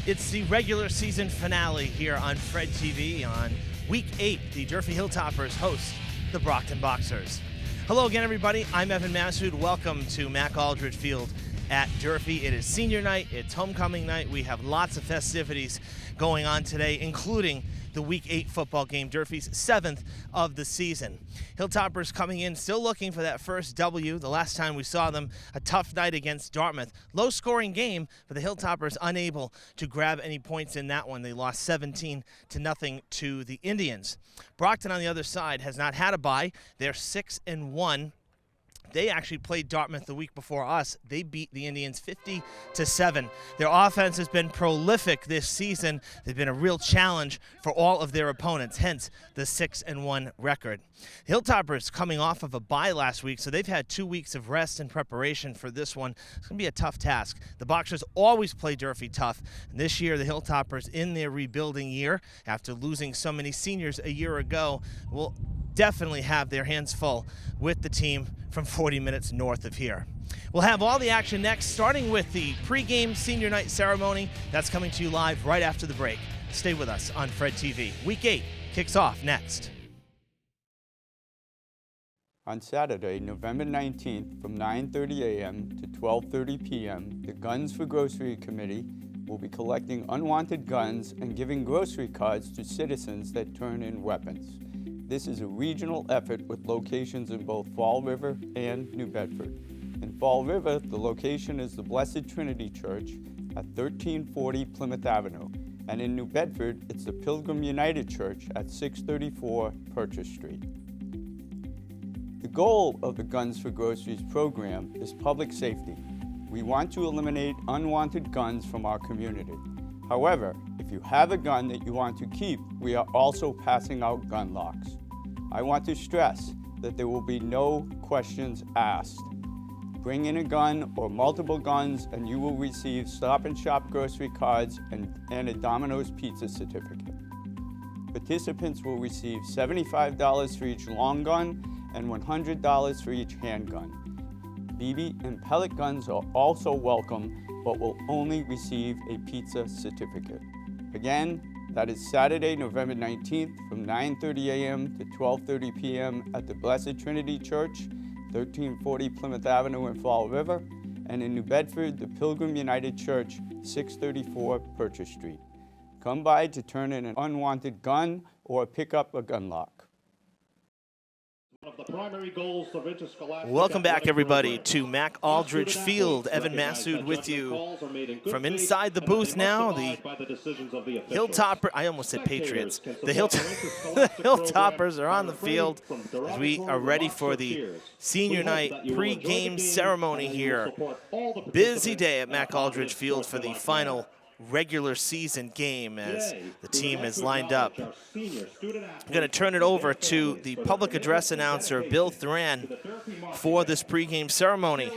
It's the regular season finale here on Fred TV. On week 8, the Durfee Hilltoppers host the Brockton Boxers. Hello again, everybody. I'm Evan Massoud. Welcome to Mac Aldridge Field at Durfee. It is senior night. It's homecoming night. We have lots of festivities going on today, including the Week 8 football game, Durfee's 7th of the season. Hilltoppers coming in, still looking for that first W. The last time we saw them, a tough night against Dartmouth. Low-scoring game, but the Hilltoppers unable to grab any points in that one. They lost 17-0 to the Indians. Brockton, on the other side, has not had a bye. They're 6-1. They actually played Dartmouth the week before us. They beat the Indians 50-7. Their offense has been prolific this season. They've been a real challenge for all of their opponents, hence the 6-1 record. Hilltoppers coming off of a bye last week, so they've had 2 weeks of rest and preparation for this one. It's going to be a tough task. The Boxers always play Durfee tough. And this year, the Hilltoppers, in their rebuilding year, after losing so many seniors a year ago, will definitely have their hands full with the team from 40 minutes north of here. We'll have all the action next, starting with the pregame senior night ceremony. That's coming to you live right after the break. Stay with us on Fred TV. Week 8 kicks off next. On Saturday, November 19th, from 9:30 a.m. to 12:30 p.m., the Guns for Grocery Committee will be collecting unwanted guns and giving grocery cards to citizens that turn in weapons. This is a regional effort with locations in both Fall River and New Bedford. In Fall River, the location is the Blessed Trinity Church at 1340 Plymouth Avenue, and in New Bedford, it's the Pilgrim United Church at 634 Purchase Street. The goal of the Guns for Groceries program is public safety. We want to eliminate unwanted guns from our community. However, if you have a gun that you want to keep, we are also passing out gun locks. I want to stress that there will be no questions asked. Bring in a gun or multiple guns and you will receive Stop and Shop grocery cards and a Domino's pizza certificate. Participants will receive $75 for each long gun and $100 for each handgun. BB and pellet guns are also welcome, but will only receive a pizza certificate. Again, that is Saturday, November 19th from 9:30 a.m. to 12:30 p.m. at the Blessed Trinity Church, 1340 Plymouth Avenue in Fall River, and in New Bedford, the Pilgrim United Church, 634 Purchase Street. Come by to turn in an unwanted gun or pick up a gun lock. Welcome back, everybody, to Mac Aldridge Field. Evan Massoud with you from inside the booth now. The Hilltopper, I almost said Patriots. The Hilltoppers are on the field as we are ready for the senior night pre-game ceremony here. Busy day at Mac Aldridge Field for the final regular season game as the team is lined up. I'm going to turn it over to the public address announcer, Bill Thuran, for this pregame ceremony.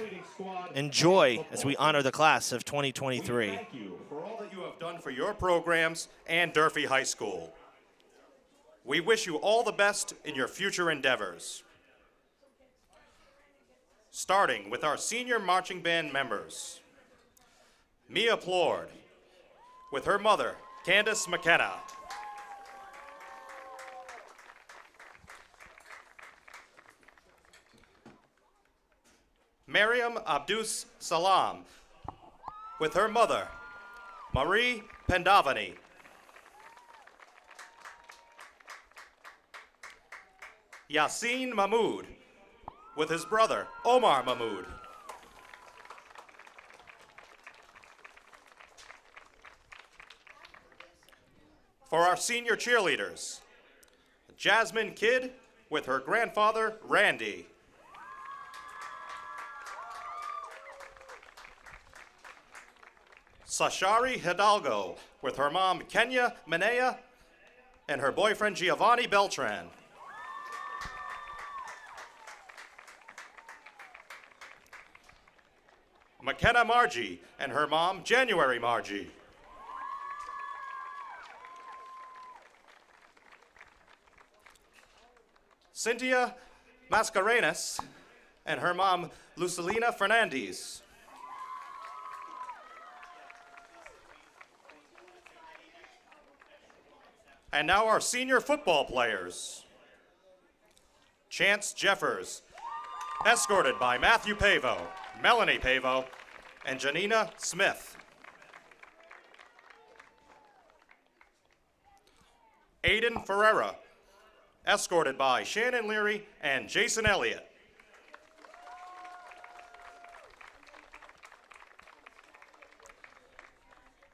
Enjoy as we honor the class of 2023. Thank you for all that you have done for your programs and Durfee High School. We wish you all the best in your future endeavors. Starting with our senior marching band members. Mia Plord, with her mother, Candace McKenna. Miriam Abdus Salam, with her mother, Marie Pendavani. Yassine Mahmoud, with his brother, Omar Mahmoud. For our senior cheerleaders, Jasmine Kidd with her grandfather, Randy. Sashari Hidalgo with her mom, Kenya Menea, and her boyfriend, Giovanni Beltran. McKenna Margie and her mom, January Margie. Cynthia Mascarenas and her mom, Lucilina Fernandez. And now our senior football players. Chance Jeffers, escorted by Matthew Pavo, Melanie Pavo, and Janina Smith. Aiden Ferreira, escorted by Shannon Leary and Jason Elliott.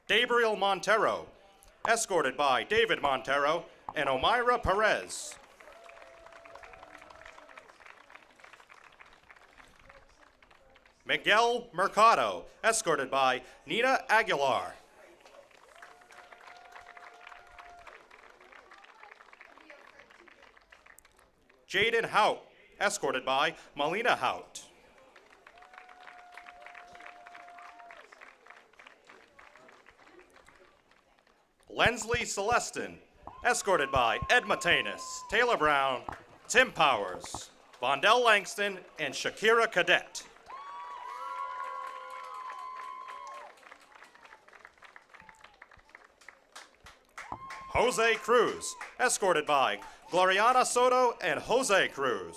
Gabriel Montero, escorted by David Montero and Omaira Perez. Miguel Mercado, escorted by Nina Aguilar. Jaden Hout, escorted by Melina Hout. Lensley Celestin, escorted by Ed Matenis, Taylor Brown, Tim Powers, Vondell Langston, and Shakira Cadet. Jose Cruz, escorted by Gloriana Soto and Jose Cruz.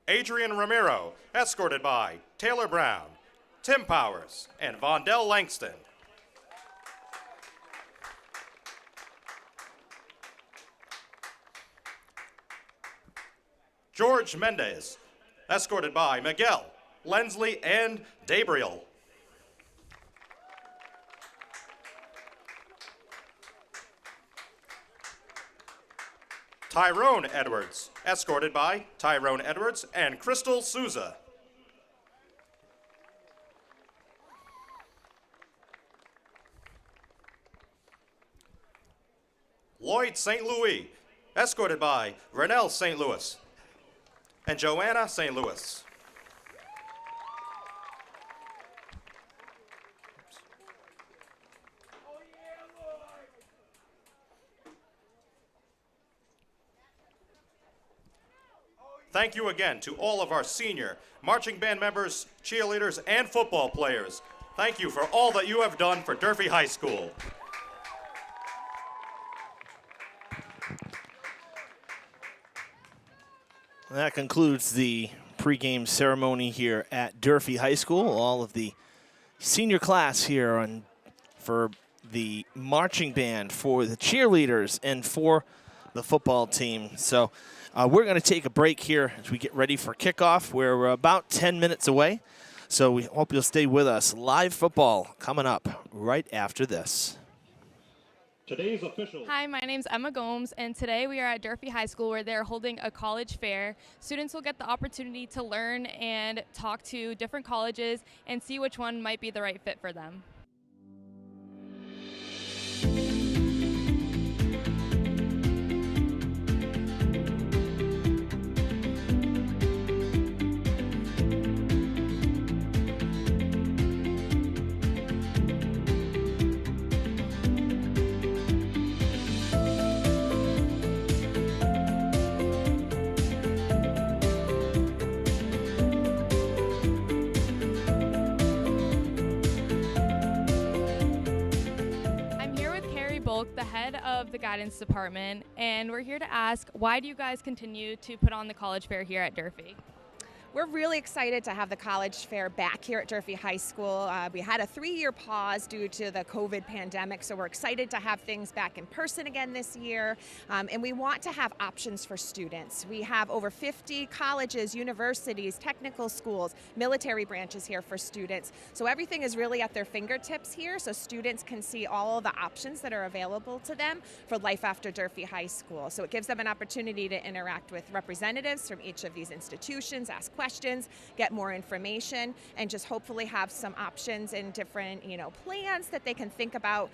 Adrian Ramiro, escorted by Taylor Brown, Tim Powers, and Vondell Langston. George Mendez, escorted by Miguel, Lensley, and Gabriel. Tyrone Edwards, escorted by Tyrone Edwards and Crystal Souza. Lloyd St. Louis, escorted by Renelle St. Louis and Joanna St. Louis. Thank you again to all of our senior marching band members, cheerleaders, and football players. Thank you for all that you have done for Durfee High School. That concludes the pregame ceremony here at Durfee High School. All of the senior class here for the marching band, for the cheerleaders, and for the football team. So we're going to take a break here as we get ready for kickoff. We're about 10 minutes away, so we hope you'll stay with us. Live football coming up right after this. Today's official. Hi, my name's Emma Gomes, and today we are at Durfee High School where they're holding a college fair. Students will get the opportunity to learn and talk to different colleges and see which one might be the right fit for them. The head of the guidance department, and we're here to ask, why do you guys continue to put on the college fair here at Durfee? We're really excited to have the college fair back here at Durfee High School. We had a 3-year pause due to the COVID pandemic, so we're excited to have things back in person again this year. And we want to have options for students. We have over 50 colleges, universities, technical schools, military branches here for students. So everything is really at their fingertips here, so students can see all of the options that are available to them for life after Durfee High School. So it gives them an opportunity to interact with representatives from each of these institutions, ask questions, get more information, and just hopefully have some options and different, plans that they can think about.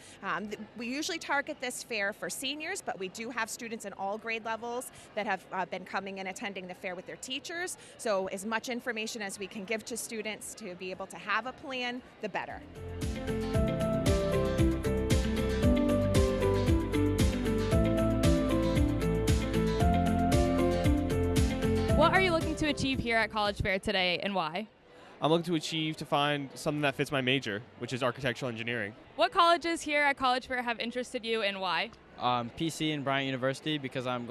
We usually target this fair for seniors, but we do have students in all grade levels that have been coming and attending the fair with their teachers. So as much information as we can give to students to be able to have a plan, the better. What are you looking to achieve here at College Fair today, and why? I'm looking to achieve to find something that fits my major, which is architectural engineering. What colleges here at College Fair have interested you and why? PC and Bryant University because I'm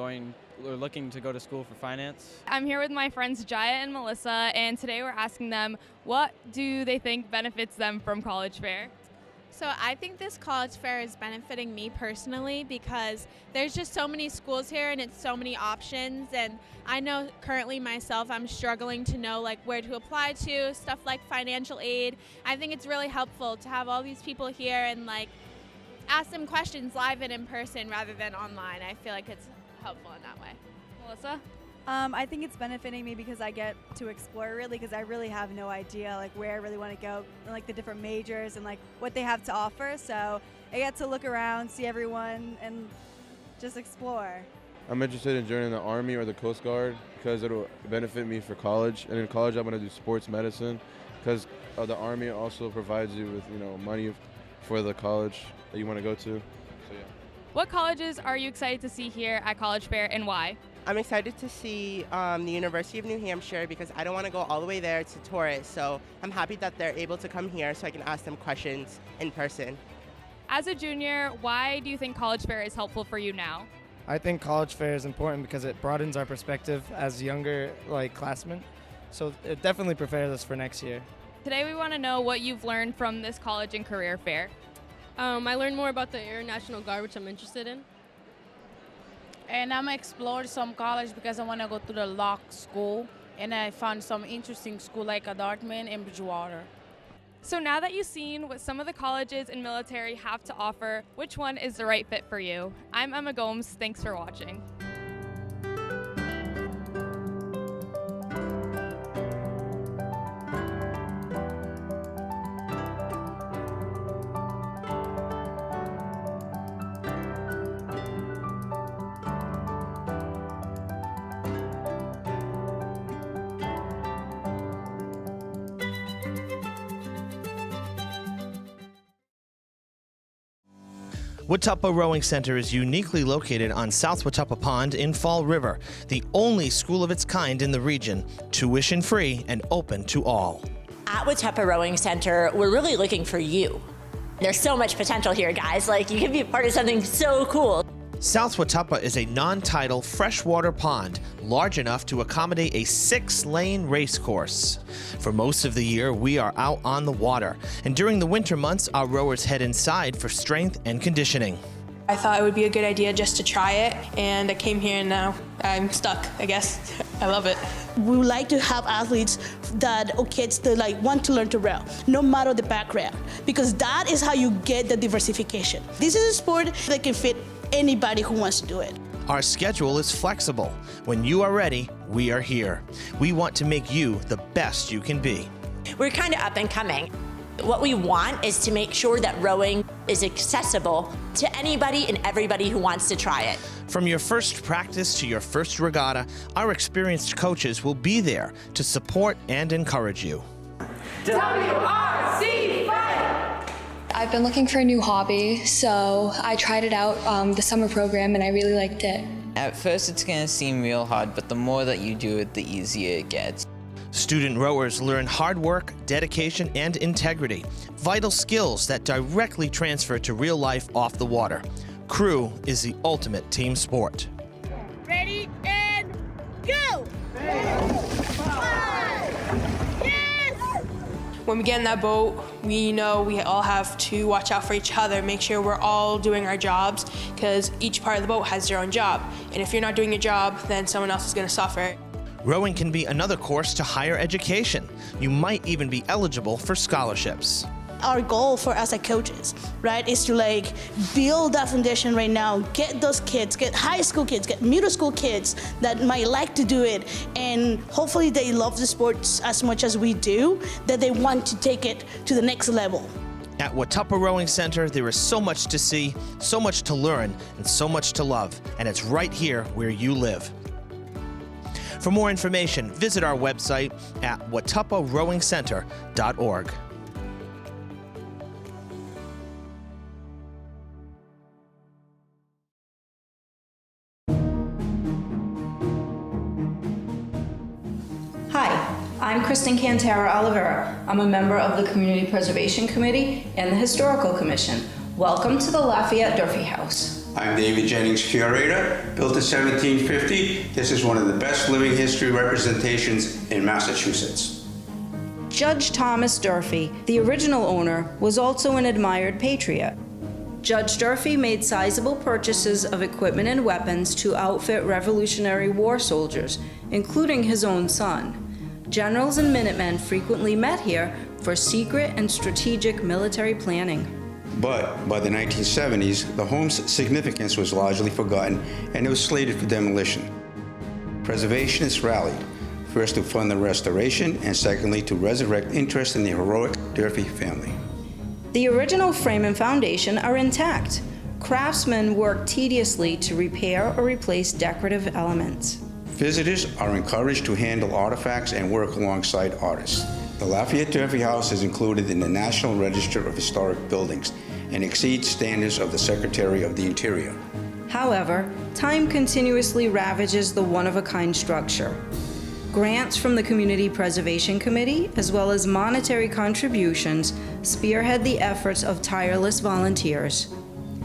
looking to go to school for finance. I'm here with my friends Jaya and Melissa, and today we're asking them what do they think benefits them from College Fair? So I think this college fair is benefiting me personally because there's just so many schools here and it's so many options, and I know currently myself I'm struggling to know like where to apply to, stuff like financial aid. I think it's really helpful to have all these people here and like ask them questions live and in person rather than online. I feel like it's helpful in that way. Melissa? I think it's benefiting me because I get to explore really, because I really have no idea like where I really want to go and like the different majors and like what they have to offer. So I get to look around, see everyone, and just explore. I'm interested in joining the Army or the Coast Guard because it'll benefit me for college. And in college, I'm going to do sports medicine because the Army also provides you with money for the college that you want to go to. So yeah. What colleges are you excited to see here at College Fair and why? I'm excited to see the University of New Hampshire because I don't want to go all the way there to tourist. So I'm happy that they're able to come here so I can ask them questions in person. As a junior, why do you think College Fair is helpful for you now? I think College Fair is important because it broadens our perspective as younger classmen. So it definitely prepares us for next year. Today we want to know what you've learned from this college and career fair. I learned more about the Air National Guard, which I'm interested in. And I'm exploring some college because I want to go to the law school, and I found some interesting school like a Dartmouth and Bridgewater. So now that you've seen what some of the colleges and military have to offer, which one is the right fit for you? I'm Emma Gomes. Thanks for watching. Watapa Rowing Center is uniquely located on South Watapa Pond in Fall River, the only school of its kind in the region, tuition-free and open to all. At Watapa Rowing Center, we're really looking for you. There's so much potential here, guys. Like, you can be a part of something so cool. South Watapa is a non-tidal freshwater pond large enough to accommodate a 6-lane race course. For most of the year, we are out on the water, and during the winter months, our rowers head inside for strength and conditioning. I thought it would be a good idea just to try it, and I came here and now I'm stuck, I guess. I love it. We would like to have athletes or kids that want to learn to row, no matter the background, because that is how you get the diversification. This is a sport that can fit anybody who wants to do it. Our schedule is flexible. When you are ready, we are here. We want to make you the best you can be. We're kind of up and coming. What we want is to make sure that rowing is accessible to anybody and everybody who wants to try it. From your first practice to your first regatta, our experienced coaches will be there to support and encourage you. WRC Fight! I've been looking for a new hobby, so I tried it out the summer program and I really liked it. At first it's going to seem real hard, but the more that you do it, the easier it gets. Student rowers learn hard work, dedication, and integrity, vital skills that directly transfer to real life off the water. Crew is the ultimate team sport. Ready and go! 5, yes! When we get in that boat, we know we all have to watch out for each other, make sure we're all doing our jobs, because each part of the boat has their own job. And if you're not doing your job, then someone else is going to suffer. Rowing can be another course to higher education. You might even be eligible for scholarships. Our goal for us as coaches, right, is to build that foundation right now, get those kids, get high school kids, get middle school kids that might like to do it, and hopefully they love the sports as much as we do, that they want to take it to the next level. At Watapa Rowing Center, there is so much to see, so much to learn, and so much to love, and it's right here where you live. For more information, visit our website at wataparowingcenter.org. I'm Kristen Cantara Oliveira. I'm a member of the Community Preservation Committee and the Historical Commission. Welcome to the Lafayette Durfee House. I'm David Jennings, curator. Built in 1750, this is one of the best living history representations in Massachusetts. Judge Thomas Durfee, the original owner, was also an admired patriot. Judge Durfee made sizable purchases of equipment and weapons to outfit Revolutionary War soldiers, including his own son. Generals and Minutemen frequently met here for secret and strategic military planning. But by the 1970s, the home's significance was largely forgotten and it was slated for demolition. Preservationists rallied, first to fund the restoration and secondly to resurrect interest in the heroic Durfee family. The original frame and foundation are intact. Craftsmen worked tediously to repair or replace decorative elements. Visitors are encouraged to handle artifacts and work alongside artists. The Lafayette Durfee House is included in the National Register of Historic Buildings and exceeds standards of the Secretary of the Interior. However, time continuously ravages the one-of-a-kind structure. Grants from the Community Preservation Committee, as well as monetary contributions, spearhead the efforts of tireless volunteers.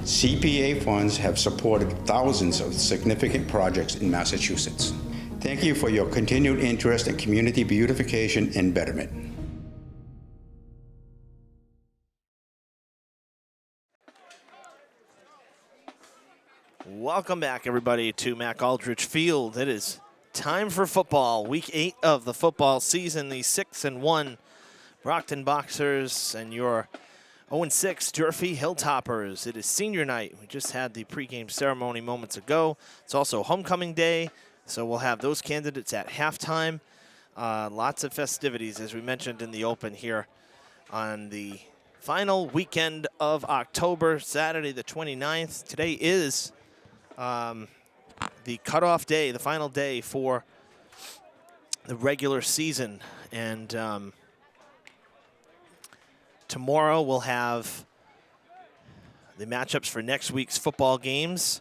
CPA funds have supported thousands of significant projects in Massachusetts. Thank you for your continued interest in community beautification and betterment. Welcome back, everybody, to Mac Aldrich Field. It is time for football. Week 8 of the football season. The 6-1 Brockton Boxers and your 0-6 Durfee Hilltoppers. It is senior night. We just had the pregame ceremony moments ago. It's also homecoming day, so we'll have those candidates at halftime. Lots of festivities, as we mentioned in the open here on the final weekend of October, Saturday the 29th. Today is the cutoff day, the final day for the regular season. And tomorrow we'll have the matchups for next week's football games.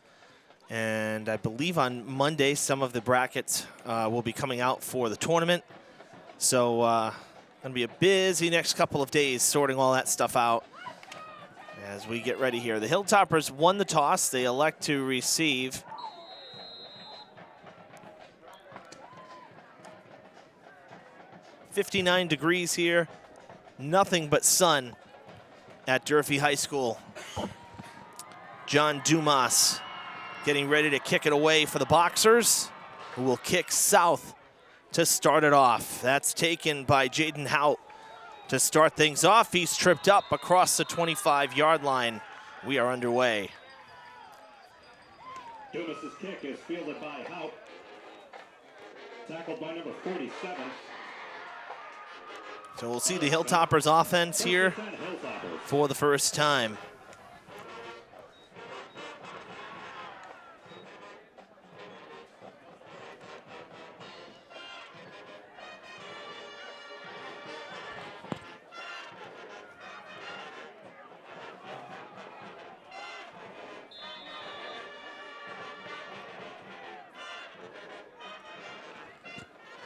And I believe on Monday some of the brackets will be coming out for the tournament. So going to be a busy next couple of days sorting all that stuff out as we get ready here. The Hilltoppers won the toss. They elect to receive. .59 degrees here. Nothing but sun at Durfee High School. John Dumas getting ready to kick it away for the Boxers, who will kick south to start it off. That's taken by Jaden Hout to start things off. He's tripped up across the 25-yard line. We are underway. Dumas's kick is fielded by Hout. Tackled by number 47. So we'll see the Hilltoppers offense here for the first time.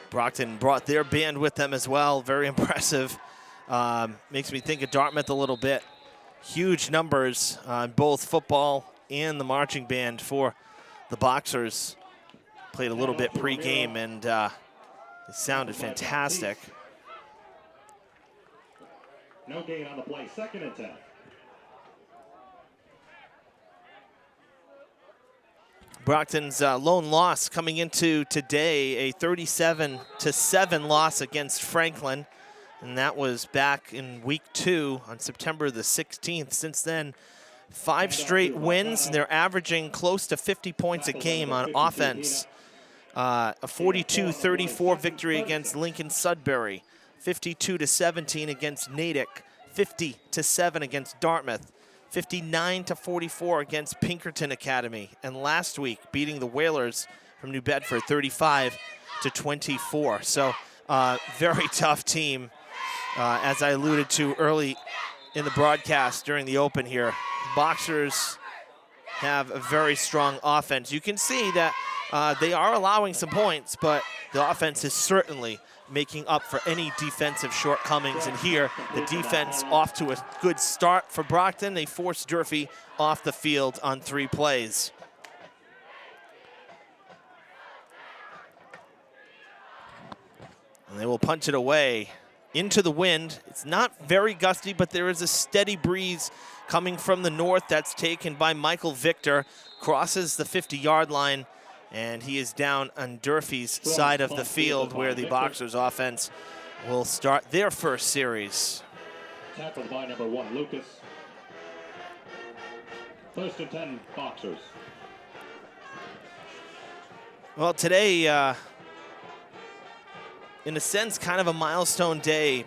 Brockton brought their band with them as well. Very impressive. Makes me think of Dartmouth a little bit. Huge numbers on both football and the marching band for the Boxers. Played a little bit pre-game, and it sounded fantastic. No gain on the play. 2nd and 10. Brockton's lone loss coming into today, a 37-7 loss against Franklin. And that was back in week 2 on September the 16th. Since then, 5 straight wins. They're averaging close to 50 points a game on offense. A 42-34 victory against Lincoln Sudbury. 52-17 against Natick. 50-7 against Dartmouth. 59-44 against Pinkerton Academy. And last week, beating the Whalers from New Bedford 35-24. So very tough team, as I alluded to early in the broadcast during the open here. Boxers have a very strong offense. You can see that they are allowing some points, but the offense is certainly making up for any defensive shortcomings. And here, the defense off to a good start for Brockton. They forced Durfee off the field on 3 plays. And they will punch it away into the wind. It's not very gusty, but there is a steady breeze coming from the north. That's taken by Michael Victor, crosses the 50-yard line, and he is down on Durfee's side of the field where the Boxers offense will start their first series. Tackled by number 1, Lucas. 1st and 10, Boxers. Well, today, in a sense, kind of a milestone day.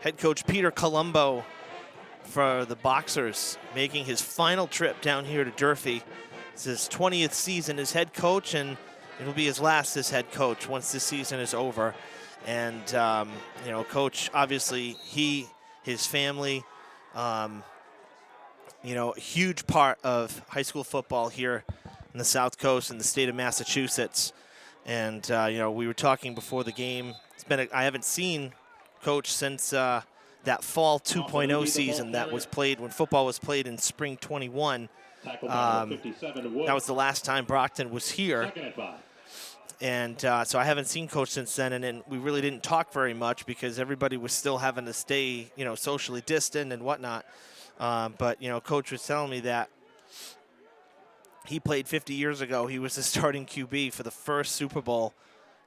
Head coach Peter Colombo for the Boxers making his final trip down here to Durfee. It's his 20th season as head coach, and it'll be his last as head coach once this season is over. And, you know, coach, obviously, his family, you know, a huge part of high school football here in the South Coast in the state of Massachusetts. And, you know, we were talking before the game. I haven't seen Coach since that fall 2.0 season that was played when football was played in spring 21. That was the last time Brockton was here. And so I haven't seen Coach since then, and we really didn't talk very much because everybody was still having to stay, you know, socially distant and whatnot. But, you know, Coach was telling me that he played 50 years ago. He was the starting QB for the first Super Bowl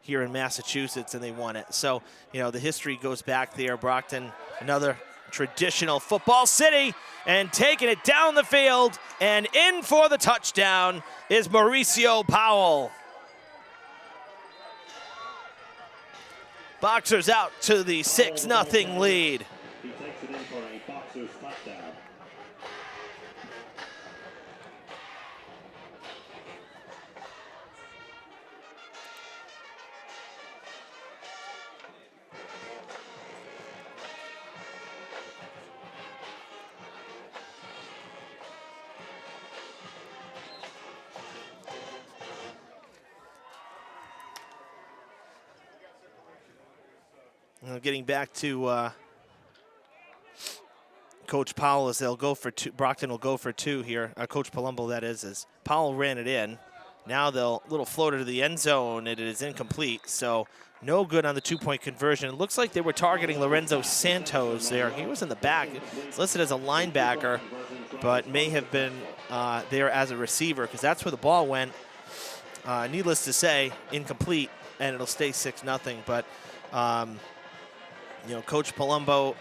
here in Massachusetts, and they won it. So, you know, the history goes back there. Brockton, another traditional football city, and taking it down the field, and in for the touchdown is Mauricio Powell. Boxers out to the 6-0 lead. He takes it in for a Boxers touchdown. Getting back to Coach Powell, as they'll go for 2. Brockton will go for 2 here. Coach Palumbo, that is, as Powell ran it in. Now they'll little floater to the end zone. It is incomplete, so no good on the 2-point conversion. It looks like they were targeting Lorenzo Santos there. He was in the back. It's listed as a linebacker, but may have been there as a receiver because that's where the ball went. Needless to say, incomplete, and it'll stay 6-0. But you know, Coach Palumbo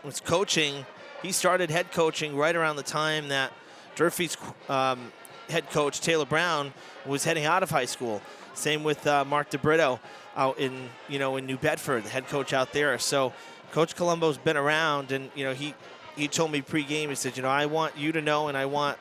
was coaching. He started head coaching right around the time that Durfee's head coach, Taylor Brown, was heading out of high school. Same with Mark DeBrito out in, you know, in New Bedford, the head coach out there. So Coach Colombo's been around, and, you know, he told me pregame, he said, you know, I want you to know, and I want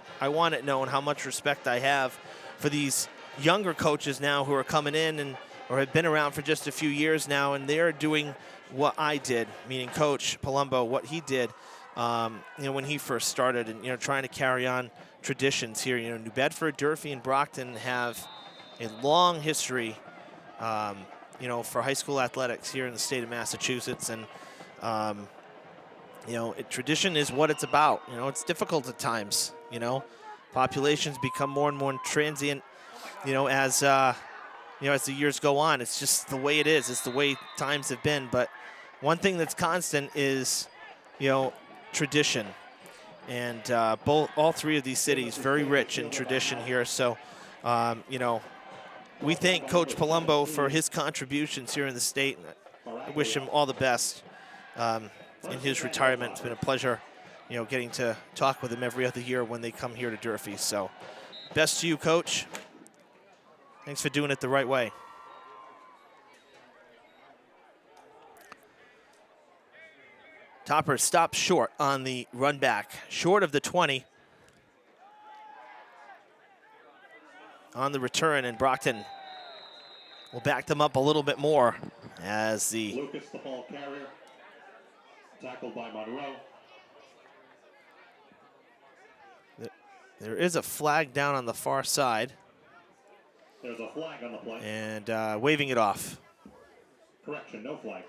it known how much respect I have for these younger coaches now who are coming in and or have been around for just a few years now, and they're doing what I did, meaning Coach Palumbo, what he did, you know, when he first started, and, you know, trying to carry on traditions here. You know, New Bedford, Durfee, and Brockton have a long history, you know, for high school athletics here in the state of Massachusetts, and you know, tradition is what it's about. You know, it's difficult at times. You know, populations become more and more transient. You know, as you know, as the years go on, it's just the way it is. It's the way times have been. But one thing that's constant is, you know, tradition. And all 3 of these cities very rich in tradition here. So, you know, we thank Coach Palumbo for his contributions here in the state. I wish him all the best in his retirement. It's been a pleasure, you know, getting to talk with him every other year when they come here to Durfee. So, best to you, Coach. Thanks for doing it the right way. Toppers stop short on the run back, short of the 20. On the return, and Brockton will back them up a little bit more as Lucas, the ball carrier, tackled by Monroe. There is a flag down on the far side. There's a flag on the play. And waving it off. Correction, no flag.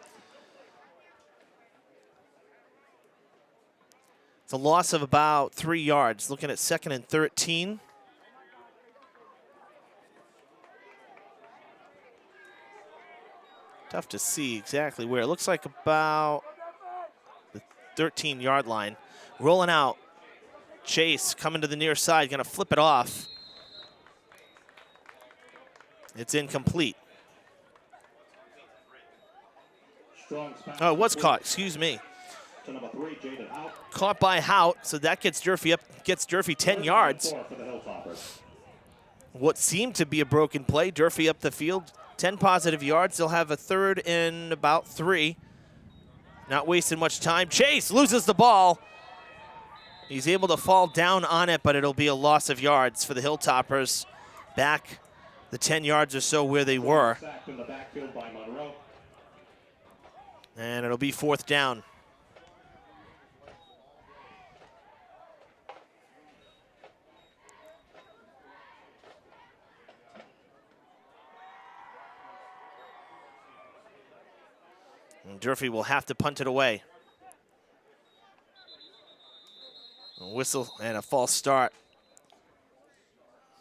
It's a loss of about 3 yards. Looking at 2nd and 13. Tough to see exactly where. It looks like about the 13-yard line. Rolling out. Chase coming to the near side, going to flip it off. It's incomplete. Oh, it was caught, excuse me. To number 3, Jaden Hout. Caught by Hout, so that gets Durfee up, gets Durfee 10 yards. For the Hilltoppers. What seemed to be a broken play, Durfee up the field, 10 positive yards. They'll have a 3rd and about 3. Not wasting much time. Chase loses the ball. He's able to fall down on it, but it'll be a loss of yards for the Hilltoppers. Back the 10 yards or so where they were. Sacked in the backfield by Monroe. And it'll be 4th down. And Durfee will have to punt it away. A whistle and a false start.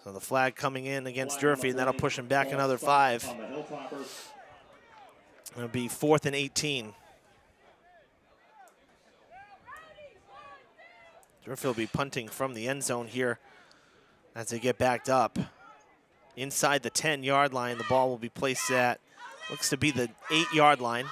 So the flag coming in against Durfee, and that'll push him back another 5. It'll be 4th and 18. Durfee will be punting from the end zone here as they get backed up. Inside the 10-yard line, the ball will be placed at, looks to be the 8-yard line.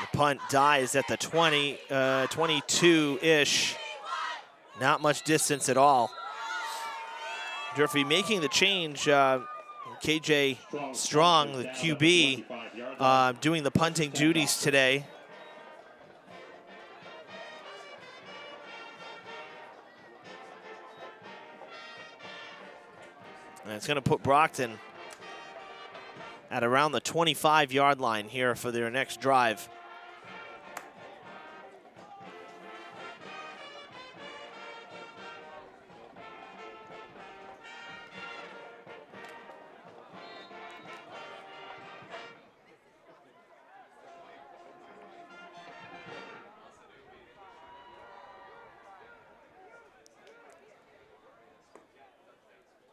The punt dies at the 20, 22-ish. Not much distance at all. Durfee making the change. KJ Strong, the QB, doing the punting duties today. And it's going to put Brockton at around the 25-yard line here for their next drive.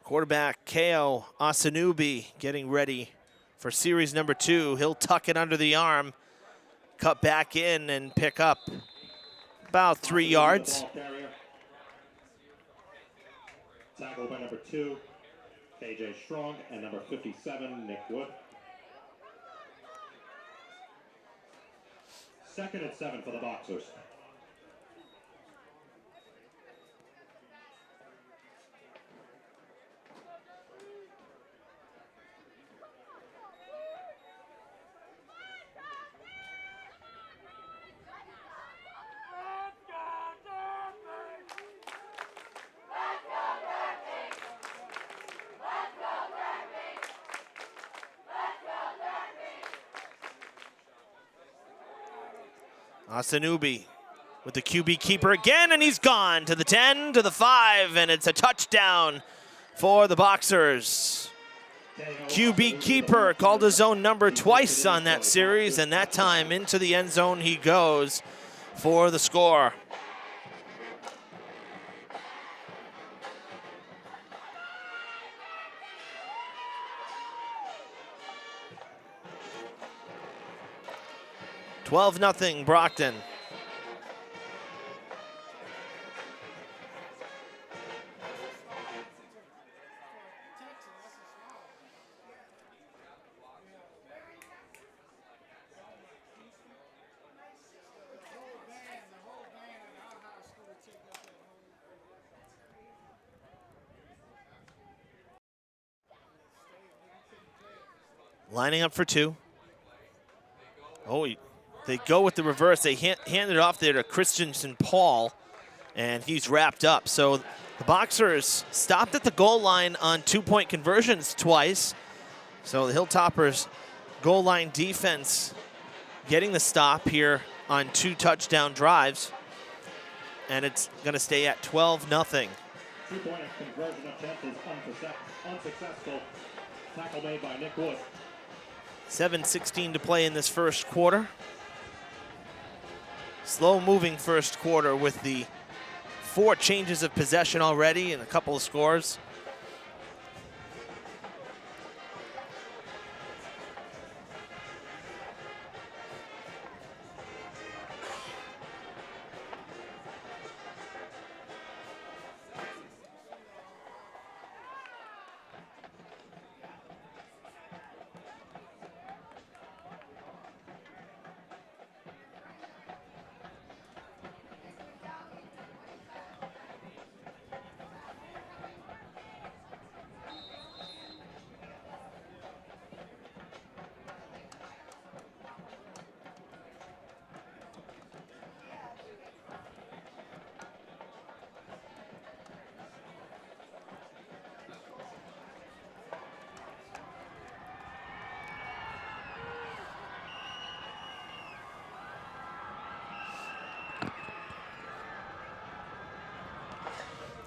Quarterback Ko Asanubi getting ready for series number 2. He'll tuck it under the arm, cut back in, and pick up about 3 yards. Tackled by number 2, KJ Strong, and number 57, Nick Wood. 2nd and 7 for the Boxers. Asanubi with the QB keeper again, and he's gone to the 10, to the 5, and it's a touchdown for the Boxers. QB keeper called his own number twice on that series, and that time into the end zone he goes for the score. (12-0) Brockton. Lining up for 2. Oh, they go with the reverse. They hand it off there to Christensen Paul, and he's wrapped up. So the Boxers stopped at the goal line on 2-point conversions twice. So the Hilltoppers goal line defense getting the stop here on 2 touchdown drives, and it's going to stay at 12-0. Two-point conversion attempt is unsuccessful. Tackle made by Nick Wood. 7:16 to play in this first quarter. Slow-moving first quarter with the 4 changes of possession already and a couple of scores.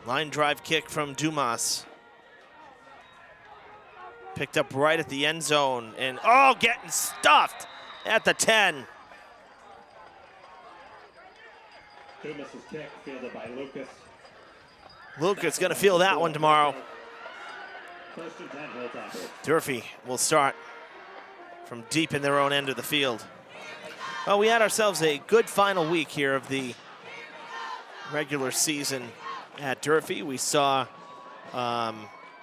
Line drive kick from Dumas. Picked up right at the end zone, and oh, getting stuffed at the 10. Dumas' kick fielded by Lucas. Lucas gonna feel that one tomorrow. First and 10, Hilltoppers. Durfee will start from deep in their own end of the field. Well, we had ourselves a good final week here of the regular season at Durfee. We saw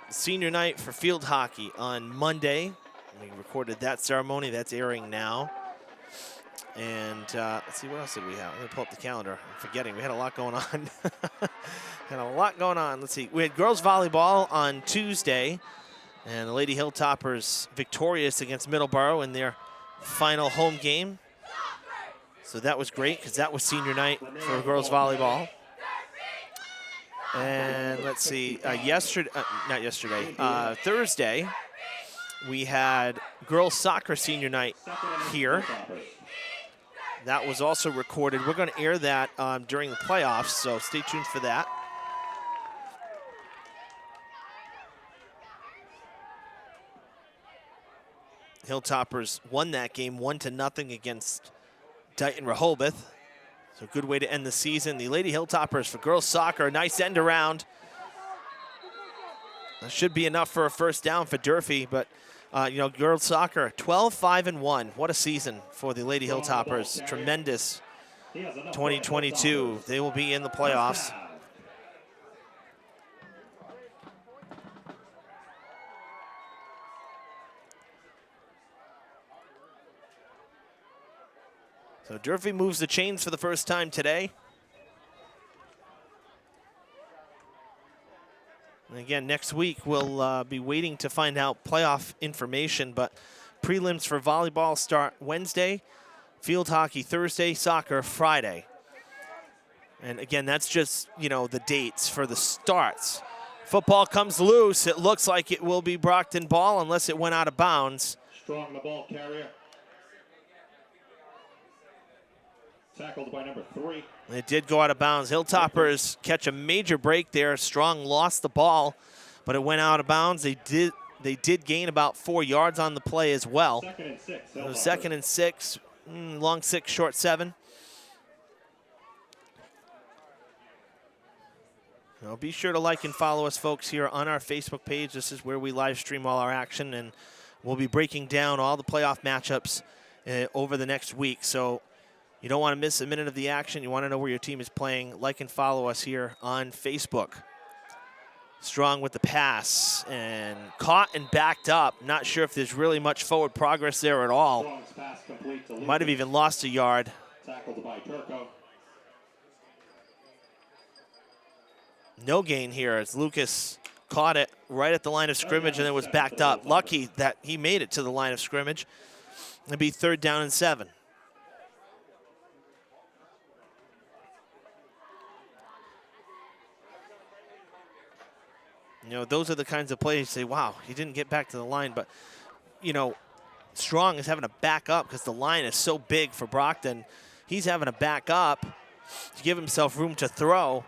senior night for field hockey on Monday. We recorded that ceremony. That's airing now. And let's see, what else did we have? I'm gonna pull up the calendar. I'm forgetting, we had a lot going on. Had a lot going on. Let's see, we had girls volleyball on Tuesday, and the Lady Hilltoppers victorious against Middleborough in their final home game. So that was great, because that was senior night for girls volleyball. And let's see, Thursday, we had girls soccer senior night here. That was also recorded. We're going to air that during the playoffs, so stay tuned for that. Hilltoppers won that game 1-0 against Dighton Rehoboth. So good way to end the season. The Lady Hilltoppers for girls soccer, nice end around. That should be enough for a first down for Durfee, but you know, girls soccer, 12-5-1. What a season for the Lady Hilltoppers. Tremendous 2022. They will be in the playoffs. So Durfee moves the chains for the first time today. And again, next week we'll be waiting to find out playoff information, but prelims for volleyball start Wednesday, field hockey Thursday, soccer Friday. And again, that's just, you know, the dates for the starts. Football comes loose. It looks like it will be Brockton ball unless it went out of bounds. Strong, the ball carrier. Tackled by number 3. It did go out of bounds. Hilltoppers catch a major break there. Strong lost the ball, but it went out of bounds. They did gain about 4 yards on the play as well. 2nd and 6. It was 2nd and 6. Long 6, short 7. Now be sure to like and follow us, folks, here on our Facebook page. This is where we live stream all our action, and we'll be breaking down all the playoff matchups over the next week. So you don't want to miss a minute of the action. You want to know where your team is playing. Like and follow us here on Facebook. Strong with the pass and caught and backed up. Not sure if there's really much forward progress there at all. Strong's pass complete to Might have even lost a yard. Tackled by Turco. No gain here as Lucas caught it right at the line of scrimmage and then was backed up. Lucky that he made it to the line of scrimmage. It'll be 3rd down and 7. You know, those are the kinds of plays you say, wow, he didn't get back to the line. But, you know, Strong is having to back up because the line is so big for Brockton. he's having to back up to give himself room to throw.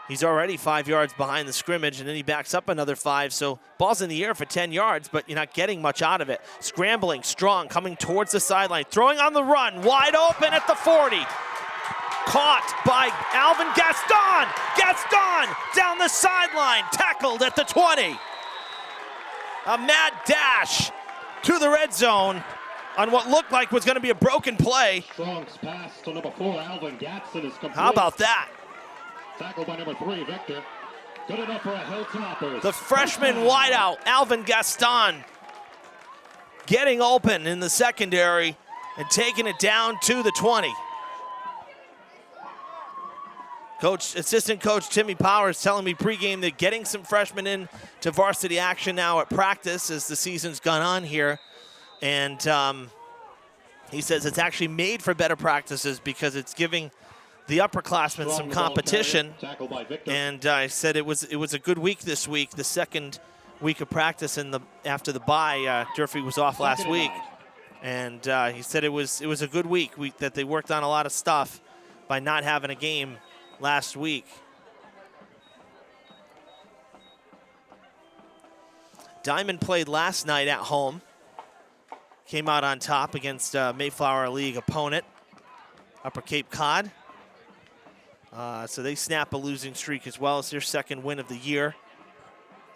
He's already 5 yards behind the scrimmage, and then he backs up another 5. So ball's in the air for 10 yards, but you're not getting much out of it. Scrambling, Strong, coming towards the sideline, throwing on the run, wide open at the 40. Caught by Alvin Gaston. Gaston down the sideline, tackled at the 20. A mad dash to the red zone on what looked like was going to be a broken play. Strong's pass to number 4, Alvin Gatson, is complete. How about that? Tackled by number 3, Victor. Good enough for a Hilltoppers. The freshman wideout, Alvin Gaston, getting open in the secondary and taking it down to the 20. Assistant coach Timmy Powers telling me pregame that getting some freshmen in to varsity action now at practice as the season's gone on here. And he says it's actually made for better practices because it's giving the upperclassmen some competition. And I said it was a good week this week, the second week of practice after the bye. Durfee was off last week. And he said it was a good week that they worked on a lot of stuff by not having a game last week. Diamond played last night at home. Came out on top against Mayflower League opponent, Upper Cape Cod. So they snap a losing streak as well. It's their second win of the year.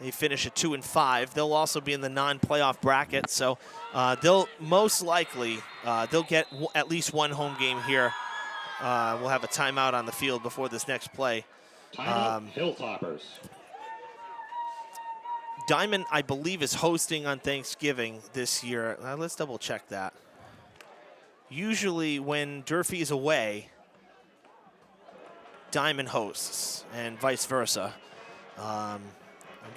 They finish at 2-5. They'll also be in the non-playoff bracket, so they'll most likely they'll get at least one home game here. We'll have a timeout on the field before this next play. Hilltoppers. Diamond, I believe, is hosting on Thanksgiving this year. Let's double check that. Usually when Durfee is away, Diamond hosts and vice versa. I'm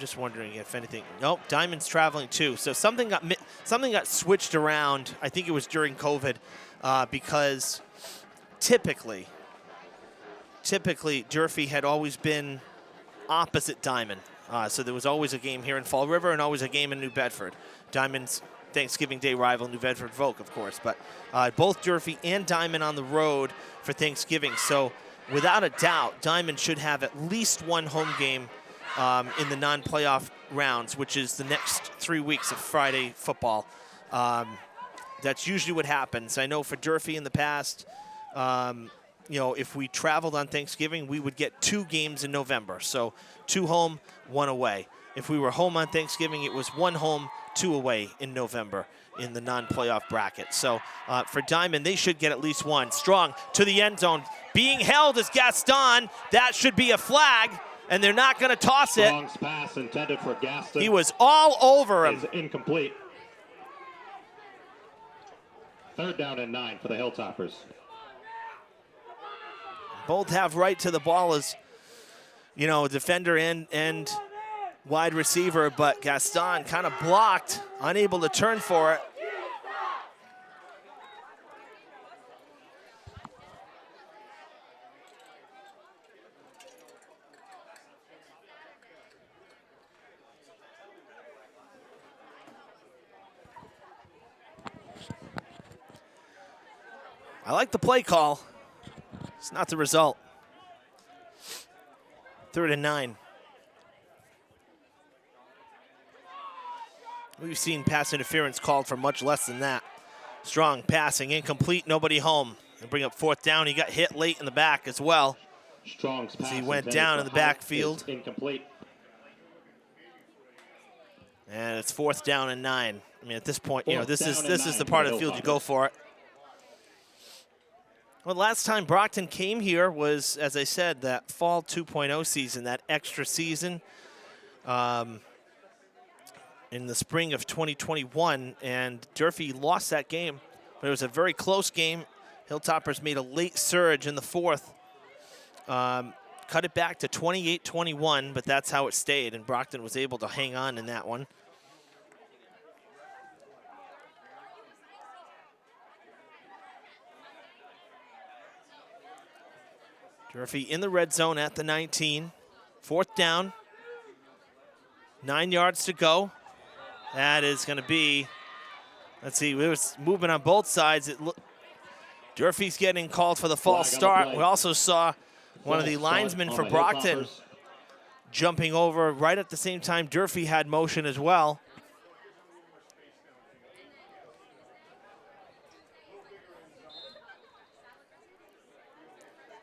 just wondering if anything. Nope, Diamond's traveling too. So something got switched around. I think it was during COVID because typically Durfee had always been opposite Diamond. So there was always a game here in Fall River and always a game in New Bedford. Diamond's Thanksgiving Day rival, New Bedford Volk, of course. But both Durfee and Diamond on the road for Thanksgiving. So without a doubt, Diamond should have at least one home game in the non-playoff rounds, which is the next 3 weeks of Friday football. That's usually what happens. I know for Durfee in the past, if we traveled on Thanksgiving, we would get 2 games in November. So 2 home, 1 away. If we were home on Thanksgiving, it was 1 home, 2 away in November in the non-playoff bracket. So for Diamond, they should get at least 1. Strong to the end zone. Being held is Gaston. That should be a flag, and they're not going to toss it. Strong's pass intended for Gaston. He was all over him. Is incomplete. 3rd down and 9 for the Hilltoppers. Both have right to the ball as, defender and wide receiver, but Gaston kind of blocked, unable to turn for it. I like the play call. It's not the result. 3rd and 9. We've seen pass interference called for much less than that. Strong passing, incomplete, nobody home. They bring up 4th down. He got hit late in the back as well. Strong's pass he went down in the backfield. Incomplete. And it's 4th down and 9. I mean, at this point, this is the part of the field you go for it. Well, last time Brockton came here was, as I said, that fall 2.0 season, that extra season in the spring of 2021, and Durfee lost that game, but it was a very close game. Hilltoppers made a late surge in the 4th, cut it back to 28-21, but that's how it stayed, and Brockton was able to hang on in that one. Durfee in the red zone at the 19. 4th down. 9 yards to go. That is going to be, let's see, it was movement on both sides. Durfee's getting called for the false start. We also saw one of the linesmen for Brockton jumping over right at the same time Durfee had motion as well.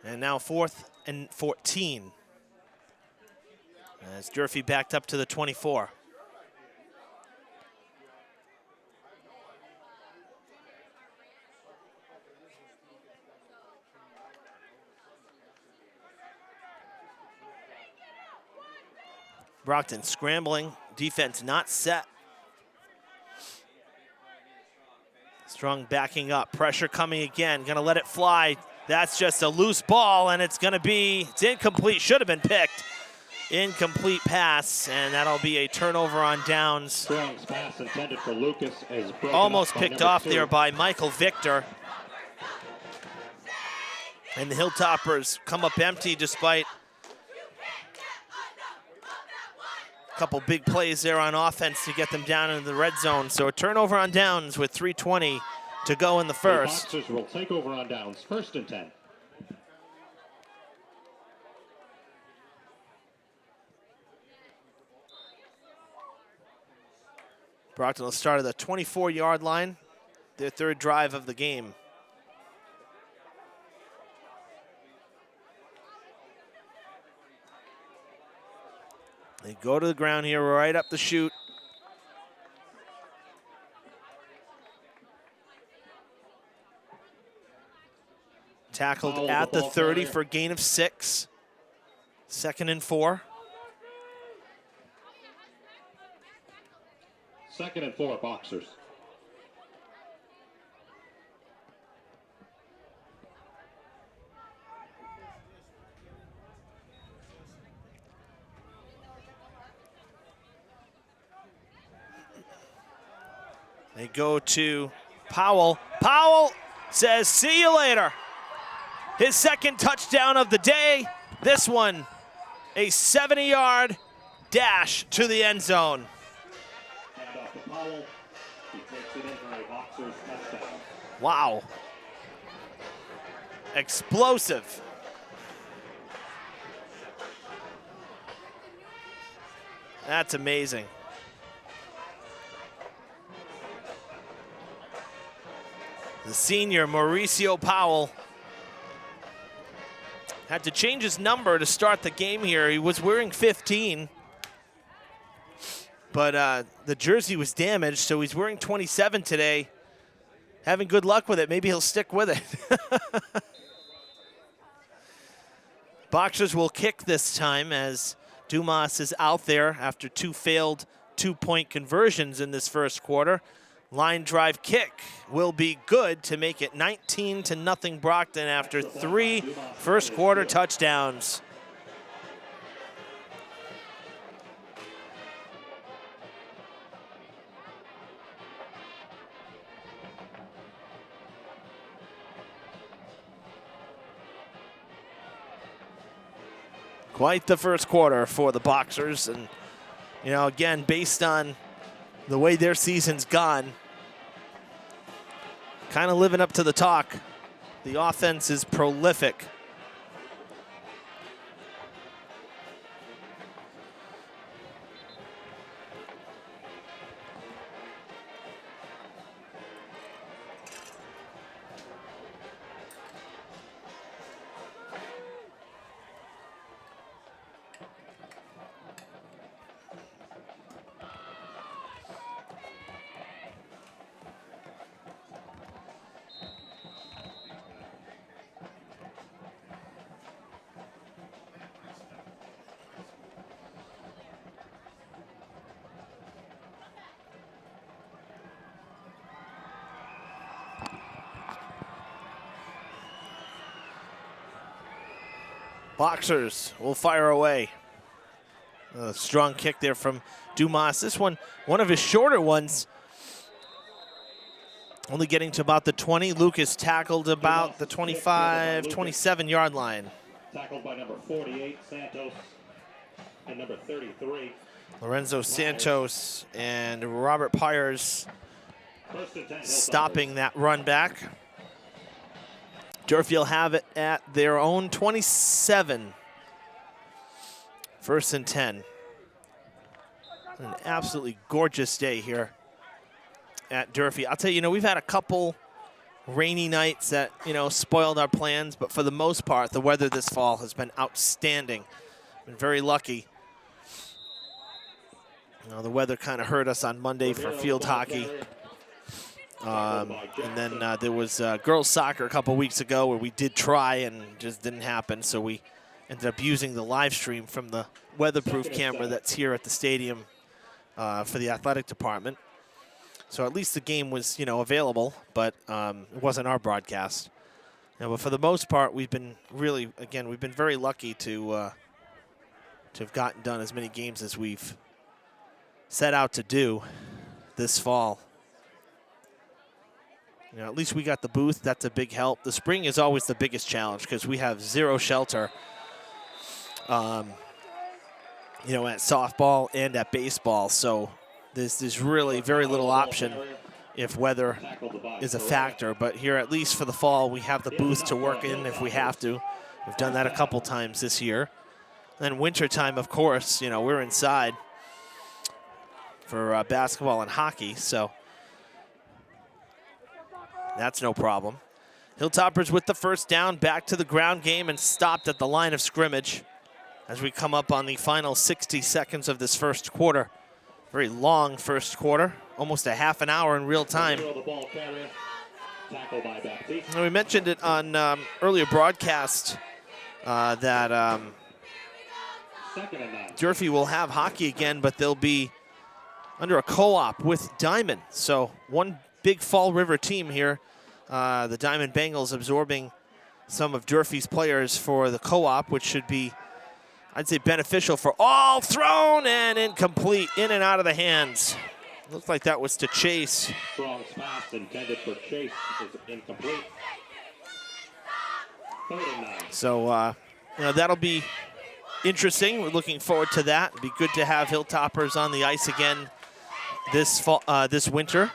And now 4th and 14. As Durfee backed up to the 24. Brockton scrambling, defense not set. Strong backing up, pressure coming again, gonna let it fly. That's just a loose ball, and it's incomplete, should have been picked. Incomplete pass, and that'll be a turnover on downs. Strong's pass intended for Lucas is broken almost up by picked off 2. there by Michael Victor. And the Hilltoppers come up empty despite a couple big plays there on offense to get them down into the red zone. So a turnover on downs with 3:20 to go in the first. The Boxers will take over on downs, 1st and 10. Brockton will start at the 24-yard line, their 3rd drive of the game. They go to the ground here, right up the chute. Tackled at the 30 for a gain of 6. 2nd and 4. 2nd and 4, Boxers. They go to Powell. Powell says, see you later. His 2nd touchdown of the day. This one, a 70-yard dash to the end zone. Hand off to Powell. He takes it in for a Boxers touchdown. Wow. Explosive. That's amazing. The senior, Mauricio Powell, had to change his number to start the game here. He was wearing 15, but the jersey was damaged, so he's wearing 27 today. Having good luck with it. Maybe he'll stick with it. Boxers will kick this time as Dumas is out there after 2 failed 2-point conversions in this first quarter. Line drive kick will be good to make it 19-0 Brockton after 3 first quarter touchdowns. Quite the first quarter for the Boxers, and you know, again, based on the way their season's gone, kind of living up to the talk. The offense is prolific. Boxers will fire away. A strong kick there from Dumas. This one of his shorter ones, only getting to about the 20. Lucas tackled about the 25, 27-yard line. Tackled by number 48, Santos, and number 33. Lorenzo Santos and Robert Pyers stopping that run back. Durfee will have it at their own 27. 1st and 10. An absolutely gorgeous day here at Durfee. I'll tell you, we've had a couple rainy nights that, spoiled our plans, but for the most part, the weather this fall has been outstanding. Been very lucky. The weather kind of hurt us on Monday for field hockey. And then there was girls soccer a couple weeks ago where we did try and just didn't happen. So we ended up using the live stream from the weatherproof camera that's here at the stadium for the athletic department. So at least the game was, available, but it wasn't our broadcast. But for the most part, we've been really, again, we've been very lucky to have gotten done as many games as we've set out to do this fall. At least we got the booth. That's a big help. The spring is always the biggest challenge because we have zero shelter, at softball and at baseball. So there's really very little option if weather is a factor. But here, at least for the fall, we have the booth to work in if we have to. We've done that a couple times this year. Then wintertime, of course, we're inside for basketball and hockey. So that's no problem. Hilltoppers with the first down, back to the ground game and stopped at the line of scrimmage as we come up on the final 60 seconds of this first quarter. Very long first quarter, almost a half an hour in real time. And we mentioned it on earlier broadcast that Durfee will have hockey again, but they'll be under a co-op with Diamond. So one big Fall River team here. The Diamond Bengals absorbing some of Durfee's players for the co-op, which should be, I'd say, beneficial for all. Thrown and incomplete, in and out of the hands. Looks like that was to Chase. Strong's pass intended for Chase is incomplete. 39. So, that'll be interesting. We're looking forward to that. It'd be good to have Hilltoppers on the ice again this fall, this winter.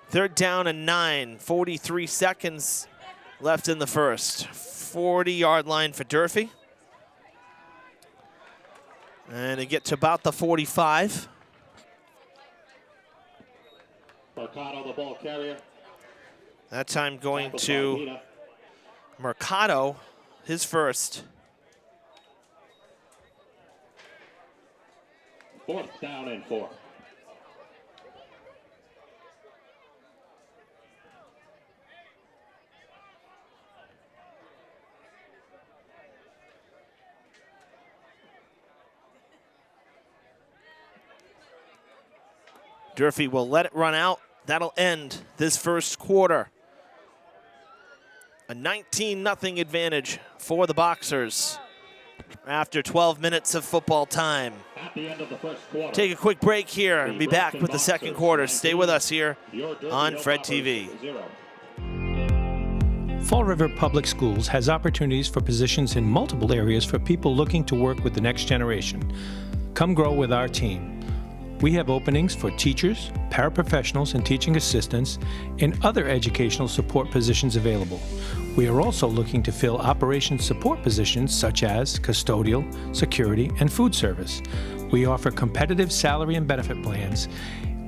Third down and 9, 43 seconds left in the first. 40-yard line for Durfee. And they get to about the 45. Mercado, the ball carrier. That time going to Mercado, his first. 4th down and 4. Durfee will let it run out. That'll end this first quarter. A 19-0 advantage for the Boxers after 12 minutes of football time. At the end of the first quarter, take a quick break here and be back with the second quarter. Stay with us here on Fred TV. Fall River Public Schools has opportunities for positions in multiple areas for people looking to work with the next generation. Come grow with our team. We have openings for teachers, paraprofessionals, and teaching assistants, and other educational support positions available. We are also looking to fill operations support positions such as custodial, security, and food service. We offer competitive salary and benefit plans.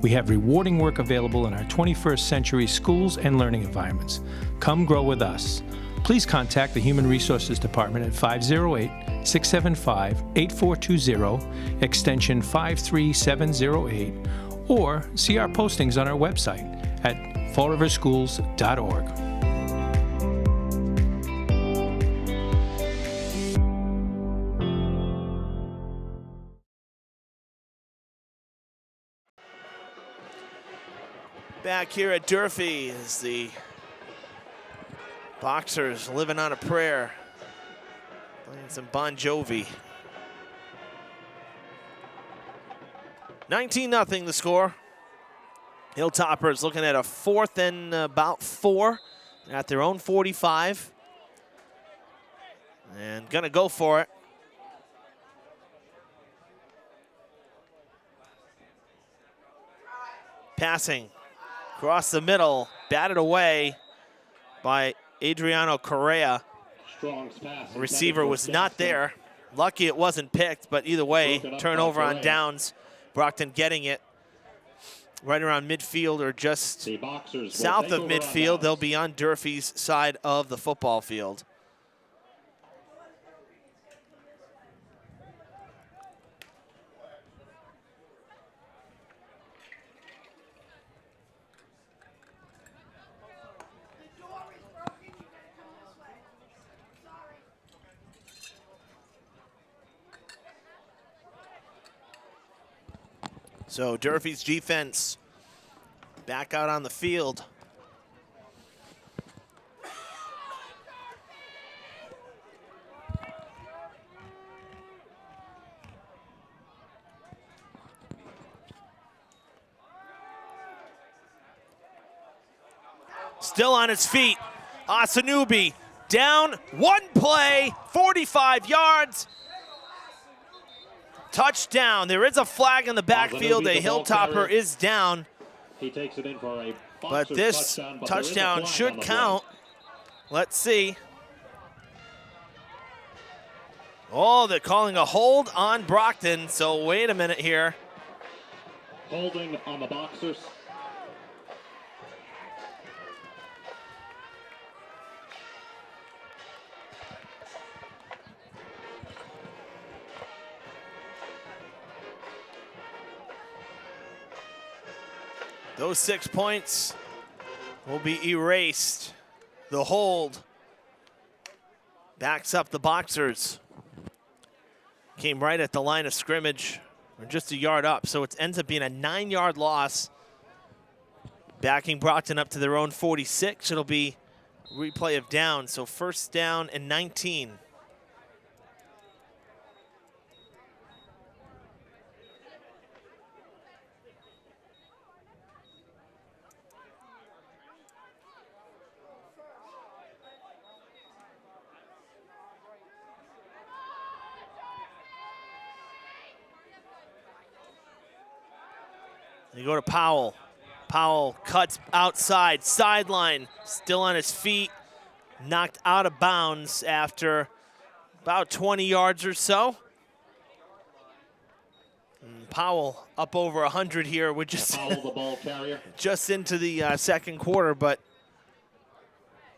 We have rewarding work available in our 21st century schools and learning environments. Come grow with us. Please contact the Human Resources Department at 508-675-8420, extension 53708, or see our postings on our website at fallriverschools.org. Back here at Durfee is the Boxers living on a prayer, playing some Bon Jovi. 19-0 the score. Hilltoppers looking at a 4th and about 4 at their own 45. And gonna go for it. Passing across the middle, batted away by Adriano Correa. Receiver was not there. Lucky it wasn't picked, but either way, turnover on downs. Brockton getting it right around midfield or just south of midfield. They'll be on Durfee's side of the football field. So Durfee's defense back out on the field. Still on his feet, Asanubi down, one play, 45 yards. Touchdown. There is a flag in the backfield. A Hilltopper is down. He takes it in for a but this touchdown should count. Let's see. Oh, they're calling a hold on Brockton. So wait a minute here. Holding on the Boxers. Those 6 points will be erased. The hold backs up the Boxers. Came right at the line of scrimmage, or just a yard up, so it ends up being a 9-yard loss. Backing Brockton up to their own 46. It'll be replay of down, so 1st down and 19. They go to Powell. Powell cuts outside, sideline, still on his feet, knocked out of bounds after about 20 yards or so. And Powell up over 100 here. We're just, Powell, the ball carrier. Just into the 2nd quarter, but